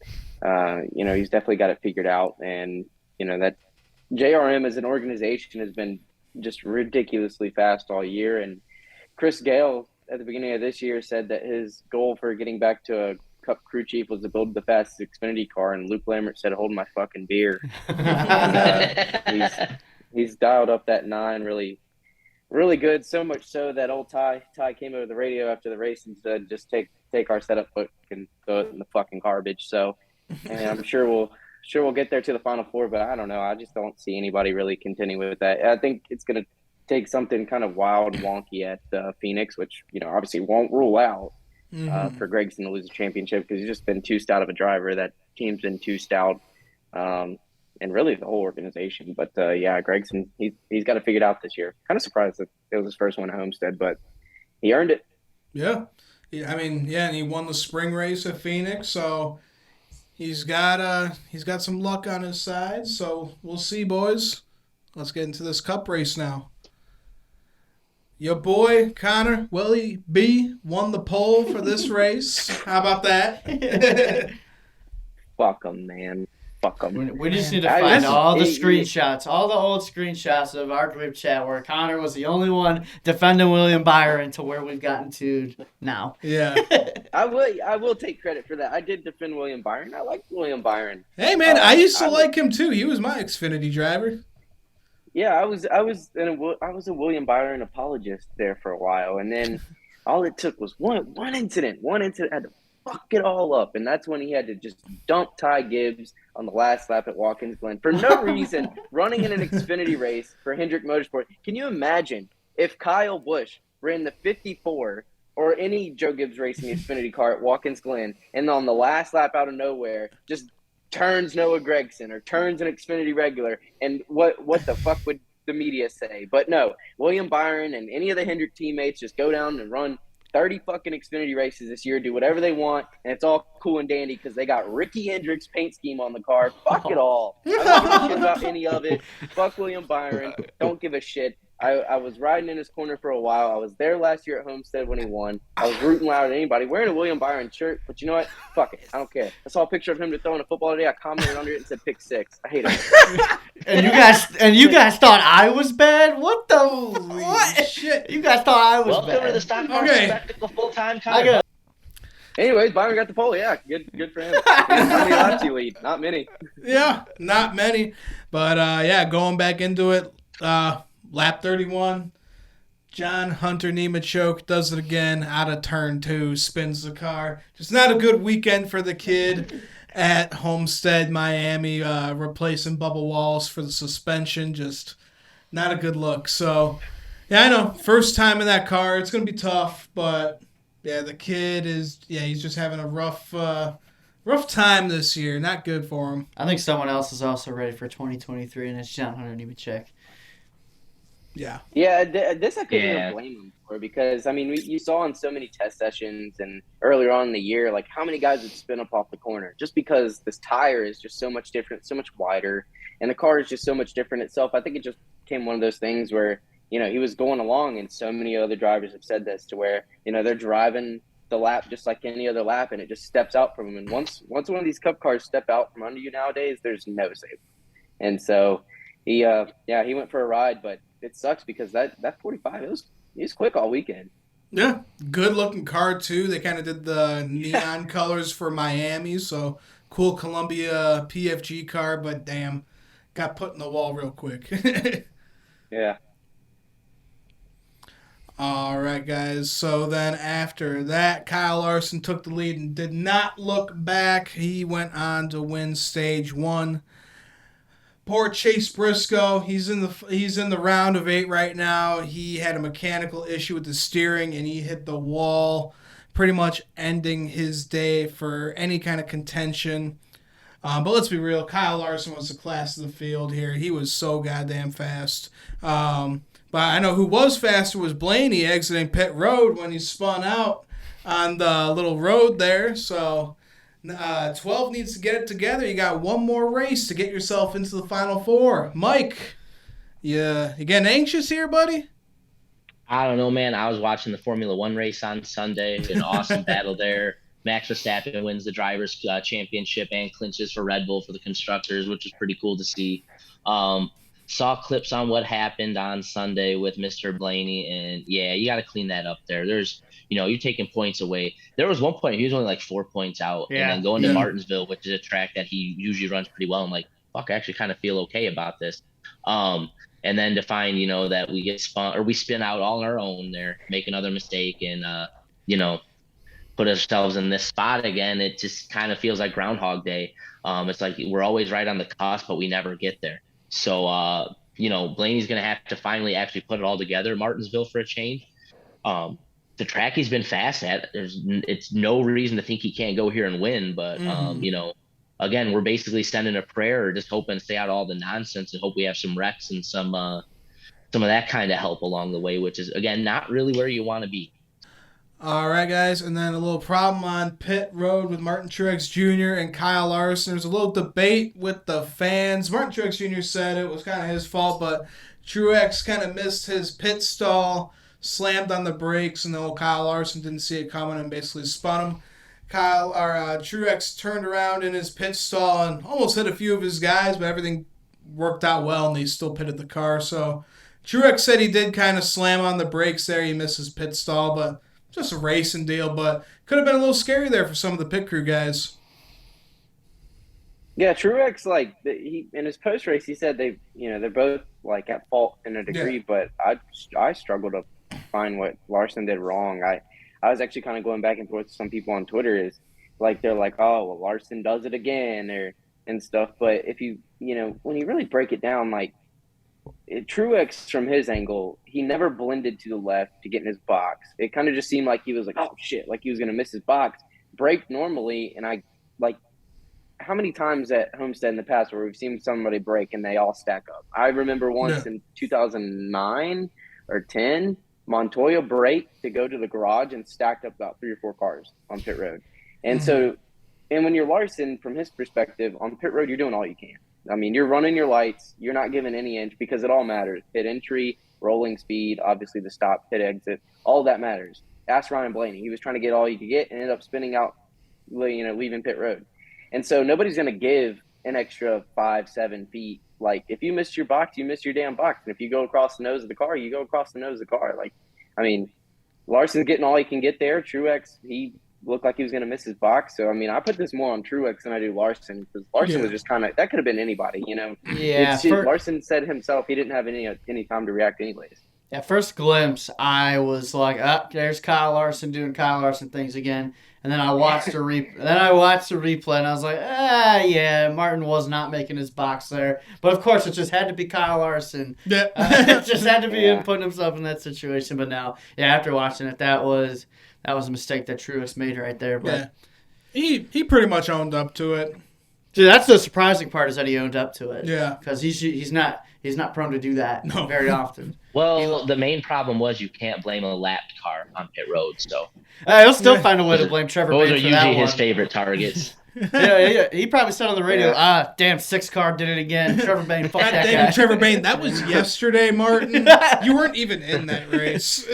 he's definitely got it figured out. And that JRM as an organization has been just ridiculously fast all year. And Chris Gale at the beginning of this year said that his goal for getting back to a Cup crew chief was to build the fastest Xfinity car, and Luke Lambert said, "Hold my fucking beer." And, he's dialed up that 9 really. Really good, so much so that old Ty came over the radio after the race and said, "Just take our setup book and throw it in the fucking garbage." So, and I'm sure we'll get there to the Final Four, but I don't know. I just don't see anybody really contending with that. I think it's going to take something kind of wild, wonky at Phoenix, which obviously won't rule out for Gregson to lose a championship because he's just been too stout of a driver. That team's been too stout. And really the whole organization. But, Gregson, he's got it figured out this year. Kind of surprised that it was his first one at Homestead, but he earned it. Yeah. And he won the spring race at Phoenix, so he's got some luck on his side. So we'll see, boys. Let's get into this Cup race now. Your boy, Connor, Willie B, won the pole for this race. How about that? Fuck him, man. Fuck them. We just need to find all the screenshots, all the old screenshots of our group chat where Connor was the only one defending William Byron to where we've gotten to now. Yeah. I will take credit for that. I did defend William Byron. I liked William Byron. Hey, man, I used to like him, too. He was my Xfinity driver. Yeah, I was a William Byron apologist there for a while, and then all it took was one incident. One incident had to fuck it all up, and that's when he had to just dump Ty Gibbs on the last lap at Watkins Glen for no reason, running in an Xfinity race for Hendrick Motorsport. Can you imagine if Kyle Busch ran the 54 or any Joe Gibbs racing Xfinity car at Watkins Glen, and on the last lap out of nowhere just turns Noah Gragson or turns an Xfinity regular, and what the fuck would the media say? But no, William Byron and any of the Hendrick teammates just go down and run 30 fucking Xfinity races this year, do whatever they want, and it's all cool and dandy because they got Ricky Hendrick's paint scheme on the car. Fuck it all. I don't give a shit about any of it. Fuck William Byron. Don't give a shit. I was riding in his corner for a while. I was there last year at Homestead when he won. I was rooting loud at anybody, wearing a William Byron shirt. But you know what? Fuck it. I don't care. I saw a picture of him throwing a football today. I commented under it and said pick 6. I hate him. And you guys thought I was bad? What the what? Shit. You guys thought I was Welcome bad. Welcome to the Stock Car Spectacle full-time I got Anyways, Byron got the pole. Yeah, good for him. How many laps you lead? Not many. Yeah, not many. But, going back into it, lap 31, John Hunter Nemechok does it again out of turn 2, spins the car. Just not a good weekend for the kid at Homestead, Miami, replacing Bubba Wallace for the suspension. Just not a good look. So, yeah, I know. First time in that car. It's going to be tough, but... yeah, the kid he's just having a rough time this year. Not good for him. I think someone else is also ready for 2023, and it's John Hunter Nemechek. Yeah. Yeah, this I couldn't even blame him for because, I mean, you saw in so many test sessions and earlier on in the year, like how many guys would spin up off the corner just because this tire is just so much different, so much wider, and the car is just so much different itself. I think it just became one of those things where, he was going along, and so many other drivers have said this to where, they're driving the lap just like any other lap, and it just steps out from them. And once one of these Cup cars step out from under you nowadays, there's no saving. And so he went for a ride, but it sucks because that 45, it was quick all weekend. Yeah, good looking car too. They kind of did the neon colors for Miami, so cool Columbia PFG car, but damn, got put in the wall real quick. Yeah. All right, guys. So then after that, Kyle Larson took the lead and did not look back. He went on to win stage 1. Poor Chase Briscoe. He's in the round of 8 right now. He had a mechanical issue with the steering and he hit the wall, pretty much ending his day for any kind of contention. But let's be real. Kyle Larson was the class of the field here. He was so goddamn fast. But I know who was faster was Blaney exiting pit road when he spun out on the little road there. So 12 needs to get it together. You got one more race to get yourself into the Final Four. Mike, you getting anxious here, buddy? I don't know, man. I was watching the Formula One race on Sunday. An awesome battle there. Max Verstappen wins the Drivers' Championship and clinches for Red Bull for the Constructors, which is pretty cool to see. Saw clips on what happened on Sunday with Mr. Blaney, and yeah, you got to clean that up there. There's, you're taking points away. There was one point he was only like 4 points out, and then going to Martinsville, which is a track that he usually runs pretty well. I'm like, fuck, I actually kind of feel okay about this. And then to find, that we get spun or we spin out all on our own there, make another mistake, and put ourselves in this spot again. It just kind of feels like Groundhog Day. It's like we're always right on the cusp, but we never get there. So, Blaney's going to have to finally actually put it all together, Martinsville, for a change. The track he's been fast at, it's no reason to think he can't go here and win. But, again, we're basically sending a prayer or just hoping to stay out of all the nonsense and hope we have some wrecks and some of that kind of help along the way, which is, again, not really where you want to be. All right, guys, and then a little problem on pit road with Martin Truex Jr. and Kyle Larson. There's a little debate with the fans. Martin Truex Jr. said it was kind of his fault, but Truex kind of missed his pit stall, slammed on the brakes, and then Kyle Larson didn't see it coming and basically spun him. Truex turned around in his pit stall and almost hit a few of his guys, but everything worked out well, and they still pitted the car. So Truex said he did kind of slam on the brakes there. He missed his pit stall, but just a racing deal, but could have been a little scary there for some of the pit crew guys. Yeah, Truex, he in his post race, he said they're both like at fault in a degree, but I struggle to find what Larson did wrong. I was actually kind of going back and forth with some people on Twitter. Is like they're like, oh well, Larson does it again and stuff. But if you when you really break it down, Truex, from his angle, he never blended to the left to get in his box. It kind of just seemed like he was like, oh shit, like he was going to miss his box, brake normally. And how many times at Homestead in the past where we've seen somebody brake and they all stack up? I remember once in 2009 or 10, Montoya braked to go to the garage and stacked up about 3 or 4 cars on pit road. And and when you're Larson, from his perspective, on pit road, you're doing all you can. I mean, you're running your lights. You're not giving any inch because it all matters. Pit entry, rolling speed, obviously the stop, pit exit, all that matters. Ask Ryan Blaney. He was trying to get all he could get and ended up spinning out, leaving pit road. And so nobody's going to give an extra 5-7 feet. Like, if you missed your box, you missed your damn box. And if you go across the nose of the car, you go across the nose of the car. Larson's getting all he can get there. Truex, he looked like he was going to miss his box. So, I put this more on Truex than I do Larson, because Larson was just kind of – that could have been anybody, Yeah. Larson said himself he didn't have any time to react anyways. At first glimpse, I was like, there's Kyle Larson doing Kyle Larson things again. And then I watched the replay, and I was like, yeah, Martin was not making his box there. But, of course, it just had to be Kyle Larson. Yeah. It just had to be him putting himself in that situation. But now, after watching it, that was a mistake that Truex made right there. But he pretty much owned up to it. Dude, that's the surprising part, is that he owned up to it. Yeah. Because he's not prone to do that very often. Well, the main problem was you can't blame a lapped car on pit road. So he'll still find a way to blame Trevor Bayne for that one. Those are usually his favorite targets. Yeah. He probably said on the radio, damn, 6 car did it again. Trevor Bayne, fuck that guy. Trevor Bayne, that was yesterday, Martin. You weren't even in that race.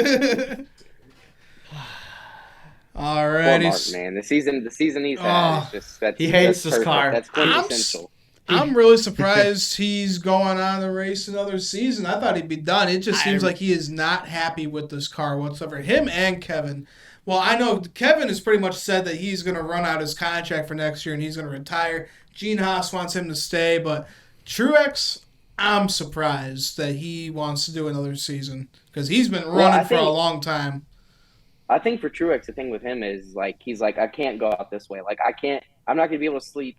All right, Martin, man. The season he's had is just he hates this car. That's quintessential. I'm really surprised he's going on to race another season. I thought he'd be done. It just seems like he is not happy with this car whatsoever. Him and Kevin. Well, I know Kevin has pretty much said that he's going to run out his contract for next year and he's going to retire. Gene Haas wants him to stay, but Truex, I'm surprised that he wants to do another season because he's been running for a long time. I think for Truex, the thing with him is he's like, I can't go out this way. I'm not going to be able to sleep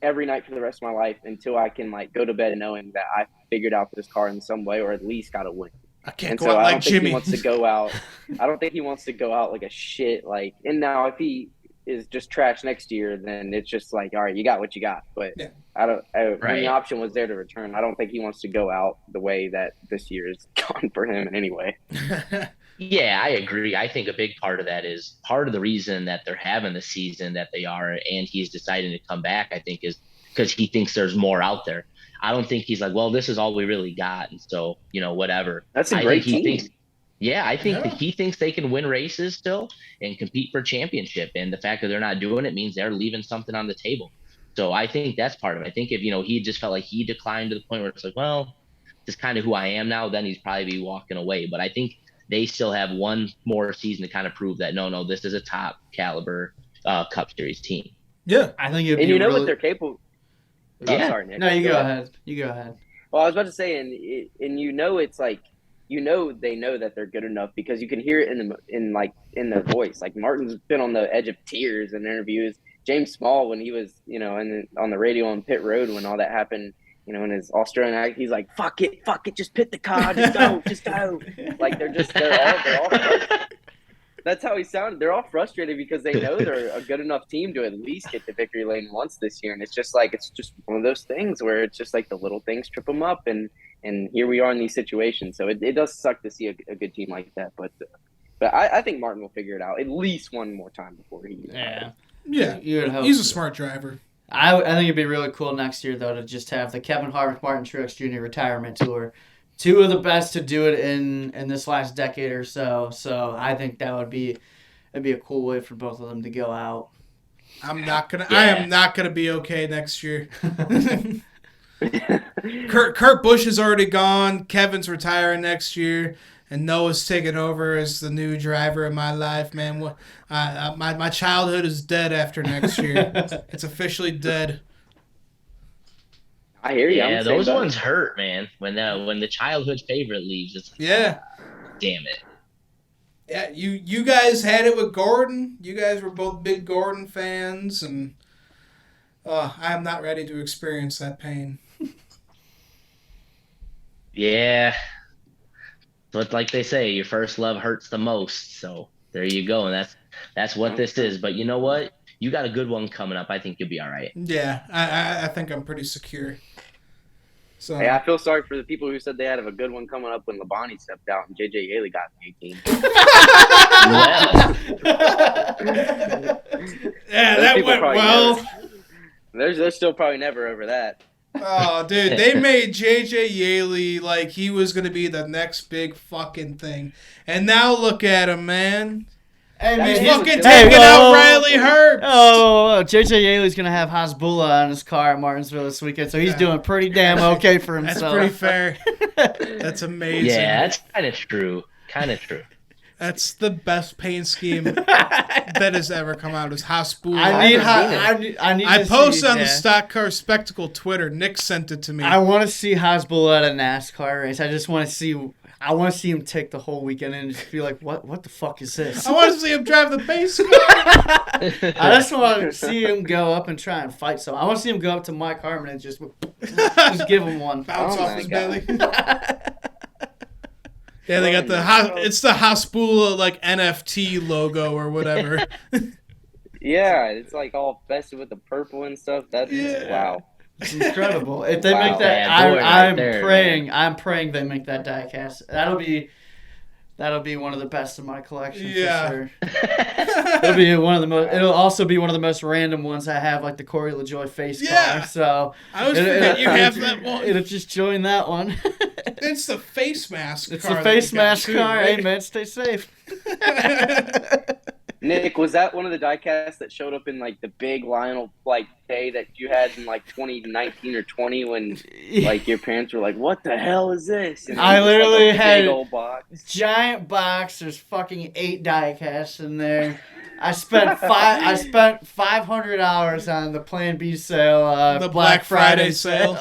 every night for the rest of my life until I can like go to bed knowing that I figured out this car in some way or at least got a win. I can't And go so out I like don't think Jimmy. he wants to go out. I don't think he wants to go out like a shit. Like, and now if he is just trash next year, then it's just like, all right, you got what you got. But Yeah. when Right. the option was there to return, I don't think he wants to go out the way that this year is gone for him in any way. Yeah, I agree. I think a big part of that is part of the reason that they're having the season that they are, and he's deciding to come back, I think, is because he thinks there's more out there. I don't think he's like, well, this is all we really got, and so, whatever. That's a I great think he team. thinks, yeah, I think that Yeah. he thinks they can win races still and compete for championship, and the fact that they're not doing it means they're leaving something on the table. So I think that's part of it. I think if, he just felt like he declined to the point where it's like, well, this is kind of who I am now, then he's probably be walking away. But I think they still have one more season to kind of prove that, no, this is a top caliber Cup Series team. Yeah. I think it'd And be you know really... what they're capable. Oh, Yeah. sorry, Nick. No, you go ahead. You go ahead. Well, I was about to say, and it's like, they know that they're good enough because you can hear it in their voice. Like Martin's been on the edge of tears in interviews. James Small, when he was, on the radio on pit road when all that happened, in his Australian act, he's like, fuck it, just pit the car, just go. Like they're all that's how he sounded. They're all frustrated because they know they're a good enough team to at least get to victory lane once this year. And it's just one of those things where it's just like the little things trip them up. And here we are in these situations. So it does suck to see a good team like that. But I think Martin will figure it out at least one more time before he. Yeah. Yeah. You would hope He's a so. smart driver. I think it'd be really cool next year, though, to just have the Kevin Harvick Martin Truex Jr. retirement tour. Two of the best to do it in this last decade or so. So I think that'd be a cool way for both of them to go out. I am not gonna be okay next year. Kurt Busch is already gone. Kevin's retiring next year, and Noah's taking over as the new driver of my life. Man, my childhood is dead after next year. It's officially dead. I hear you. Yeah, those ones hurt, man. When the childhood favorite leaves, it's like, Yeah. damn it. Yeah, you guys had it with Gordon. You guys were both big Gordon fans, and I am not ready to experience that pain. Yeah. But like they say, your first love hurts the most. So there you go. And that's what this is. But you know what? You got a good one coming up. I think you'll be all right. Yeah, I think I'm pretty secure. So Hey, I feel sorry for the people who said they had a good one coming up when Labonte stepped out and JJ Yaley got the 18. yeah, Those that people went probably well. They're still probably never over that. Oh, dude, they made JJ Yaley like he was going to be the next big fucking thing. And now look at him, man. Hey, man, He's he's- fucking hey, taking out Riley Herbst. Oh, JJ Yaley's going to have Hasbulla on his car at Martinsville this weekend, so he's doing pretty damn okay for That's himself. pretty fair. That's amazing. Yeah, that's kind of true. Kind of true. That's the best paint scheme that has ever come out. Is Hasbulla. I posted on the Stock Car Spectacle Twitter. Nick sent it to me. I want to see Hasbulla at a NASCAR race. I just want to see. I want to see him take the whole weekend and just be like, "What the fuck is this?" I want to see him drive the base car. I just want to see him go up and try and fight. So I want to see him go up to Mike Harmon and just give him one. Bounce Oh off my his God. belly. Yeah, they got it's the Hasbulla like NFT logo or whatever. Yeah, it's like all festive with the purple and stuff. That's wow. It's incredible. If they Wow. make that, Bad boy right I'm there, praying. Man. I'm praying they make that diecast. That'll be one of the best in my collection Yeah. for sure. It'll be one of the most. It'll also be one of the most random ones I have, like the Corey LaJoy face Yeah. car. So I always forget you have that one. It'll just join that one. It's the face mask It's car. the that face you got mask too, car. right? Hey man, stay safe. Nick, was that one of the diecasts that showed up in like the big Lionel like day that you had in like 2019 or 20 when like your parents were like, "What the hell is this?" And I it was, literally like, a had big old box. Giant box. There's fucking 8 diecasts in there. I spent 500 hours on the Plan B sale. The Black Friday sale.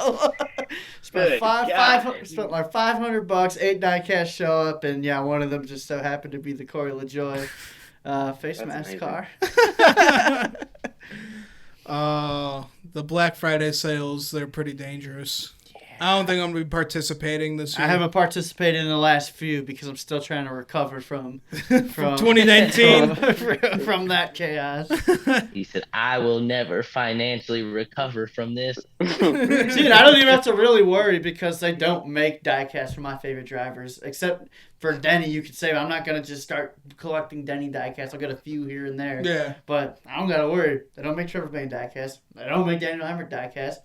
spent Good five God. spent like $500. 8 diecasts show up, and yeah, one of them just so happened to be the Corey LaJoy face That's mask amazing. car. the Black Friday sales, they're pretty dangerous. I don't think I'm going to be participating this year. I haven't participated in the last few because I'm still trying to recover from 2019. from that chaos. He said, I will never financially recover from this. Dude, I don't even have to really worry because they don't make diecasts for my favorite drivers. Except for Denny, you could say, I'm not going to just start collecting Denny diecasts. I'll get a few here and there. Yeah. But I don't got to worry. They don't make Trevor Bayne diecasts. They don't make Daniel Hemrick diecasts.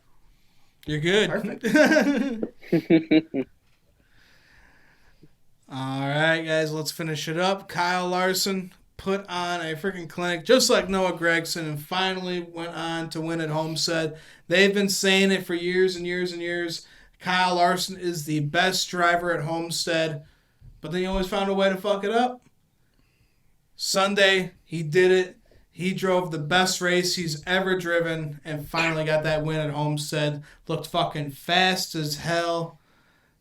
You're good. Perfect. All right, guys, let's finish it up. Kyle Larson put on a freaking clinic just like Noah Gragson and finally went on to win at Homestead. They've been saying it for years and years and years. Kyle Larson is the best driver at Homestead, but then he always found a way to fuck it up. Sunday, he did it. He drove the best race he's ever driven and finally got that win at Homestead. Looked fucking fast as hell.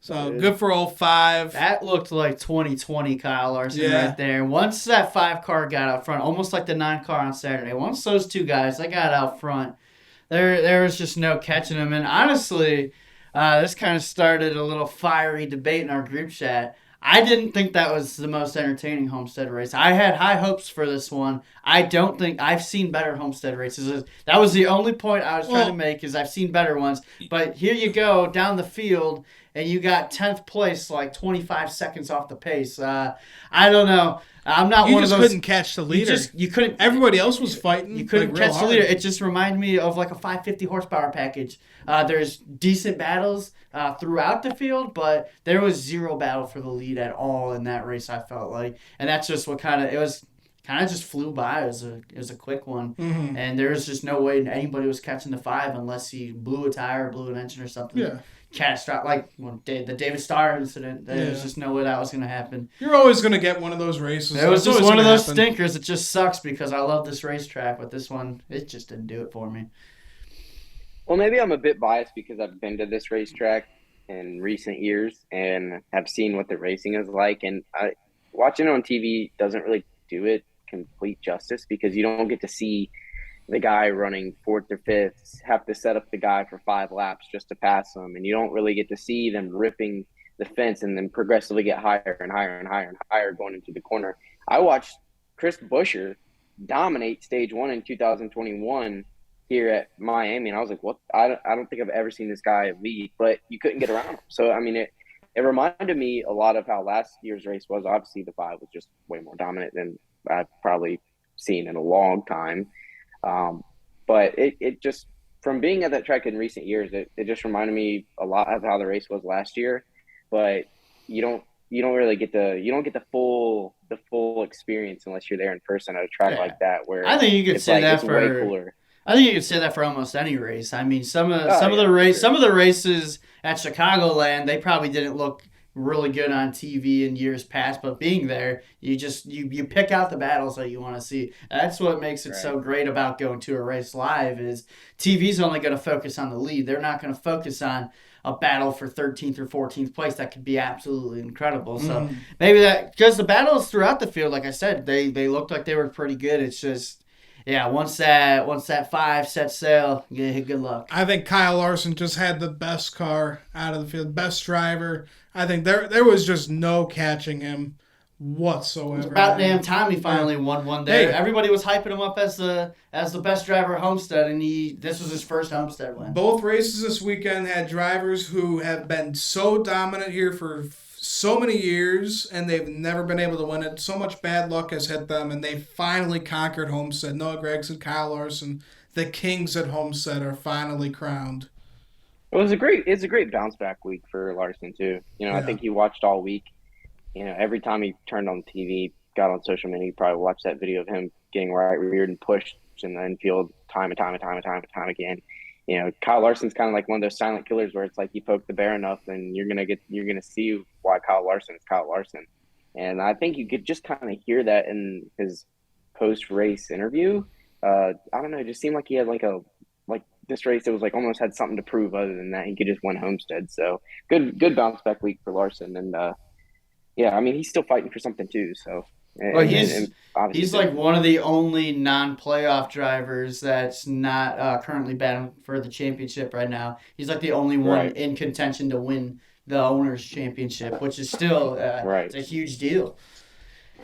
So good for 05. That looked like 2020 Kyle Larson right there. Once that 5 car got out front, almost like the 9 car on Saturday, once those 2 guys, they got out front, there was just no catching them. And honestly, this kind of started a little fiery debate in our group chat. I didn't think that was the most entertaining Homestead race. I had high hopes for this one. I don't think I've seen better Homestead races. That was the only point I was trying to make is I've seen better ones. But here you go down the field, and you got 10th place like 25 seconds off the pace. I don't know. I'm not one of those. You just couldn't catch the leader. You couldn't. Everybody else was fighting. You couldn't like, catch the leader. It just reminded me of like a 550 horsepower package. There's decent battles throughout the field, but there was zero battle for the lead at all in that race, I felt like. And that's just what it was kind of just flew by. It was a quick one. Mm-hmm. And there was just no way anybody was catching the 5 unless he blew a tire or blew an engine or something. Yeah. Catastrophic, like the David Starr incident. There's just no way that was going to happen. You're always going to get one of those races. It was just one of those stinkers. It just sucks because I love this racetrack, but this one, it just didn't do it for me. Well, maybe I'm a bit biased because I've been to this racetrack in recent years and have seen what the racing is like. And watching it on TV doesn't really do it complete justice because you don't get to see the guy running 4th or 5th have to set up the guy for 5 laps just to pass him. And you don't really get to see them ripping the fence and then progressively get higher and higher and higher and higher going into the corner. I watched Chris Buescher dominate stage 1 in 2021 here at Miami. And I was like, what? I don't think I've ever seen this guy lead, but you couldn't get around him. So, I mean, it reminded me a lot of how last year's race was. Obviously, the 5 was just way more dominant than I've probably seen in a long time. But it just, from being at that track in recent years, it just reminded me a lot of how the race was last year. But you don't really get the full experience unless you're there in person at a track like that. Where I think you could say that for way cooler. I think you could say that for almost any race. I mean, some of the races at Chicagoland, they probably didn't look really good on TV in years past, but being there, you pick out the battles that you want to see. That's what makes it so great about going to a race live is TV's only going to focus on the lead. They're not going to focus on a battle for 13th or 14th place that could be absolutely incredible. So maybe that, because the battles throughout the field, like I said, they looked like they were pretty good. It's just, yeah, once that 5 sets sail, good luck. I think Kyle Larson just had the best car out of the field, best driver. I think there was just no catching him whatsoever. It's about damn time he finally won one day. Hey, everybody was hyping him up as the best driver at Homestead, and this was his first Homestead win. Both races this weekend had drivers who have been so dominant here for so many years, and they've never been able to win it. So much bad luck has hit them, and they finally conquered Homestead. Noah Gragson, Kyle Larson, the kings at Homestead are finally crowned. Well, it's a great bounce back week for Larson too. You know, I think he watched all week. You know, every time he turned on TV, got on social media, he probably watched that video of him getting right reared and pushed in the infield time and time again. You know, Kyle Larson's kind of like one of those silent killers where it's like you poke the bear enough and you're gonna see why Kyle Larson is Kyle Larson. And I think you could just kind of hear that in his post race interview. I don't know, it just seemed like he had like this race, it was like almost had something to prove other than that he could just win Homestead. So good bounce back week for Larson. And yeah, I mean, he's still fighting for something too. So Well, obviously he's like one of the only non-playoff drivers that's not currently battling for the championship right now. He's like the only one Right. in contention to win the owners' championship, which is still Right. it's a huge deal.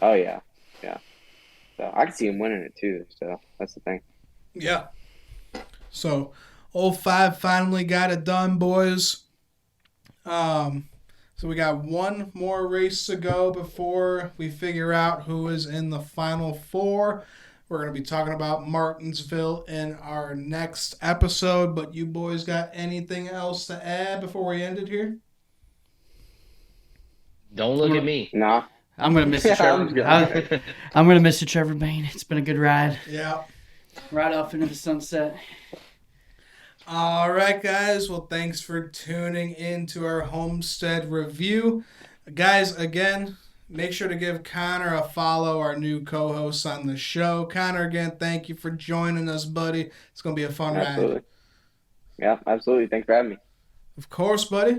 Oh yeah, yeah. So I can see him winning it too. So that's the thing. Yeah. So, 05 finally got it done, boys. So we got one more race to go before we figure out who is in the final four. We're going to be talking about Martinsville in our next episode, but you boys got anything else to add before we end it here? Don't look at me. Nah. I'm gonna miss you, Trevor. I'm gonna miss you, Trevor Bain. It's been a good ride. Yeah. Right off into the sunset. All right, guys. Well, thanks for tuning in to our Homestead review. Guys, again, make sure to give Connor a follow, our new co-host on the show. Connor, again, thank you for joining us, buddy. It's going to be a fun ride. Yeah, absolutely. Thanks for having me. Of course, buddy.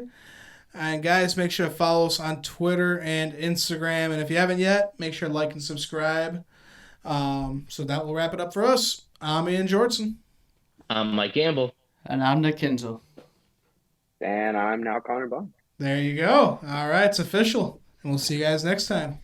And guys, make sure to follow us on Twitter and Instagram. And if you haven't yet, make sure to like and subscribe. So that will wrap it up for us. I'm Ian Jortson. I'm Mike Gamble. And I'm Nick Kinzel. And I'm now Connor Bond. There you go. All right, it's official. And we'll see you guys next time.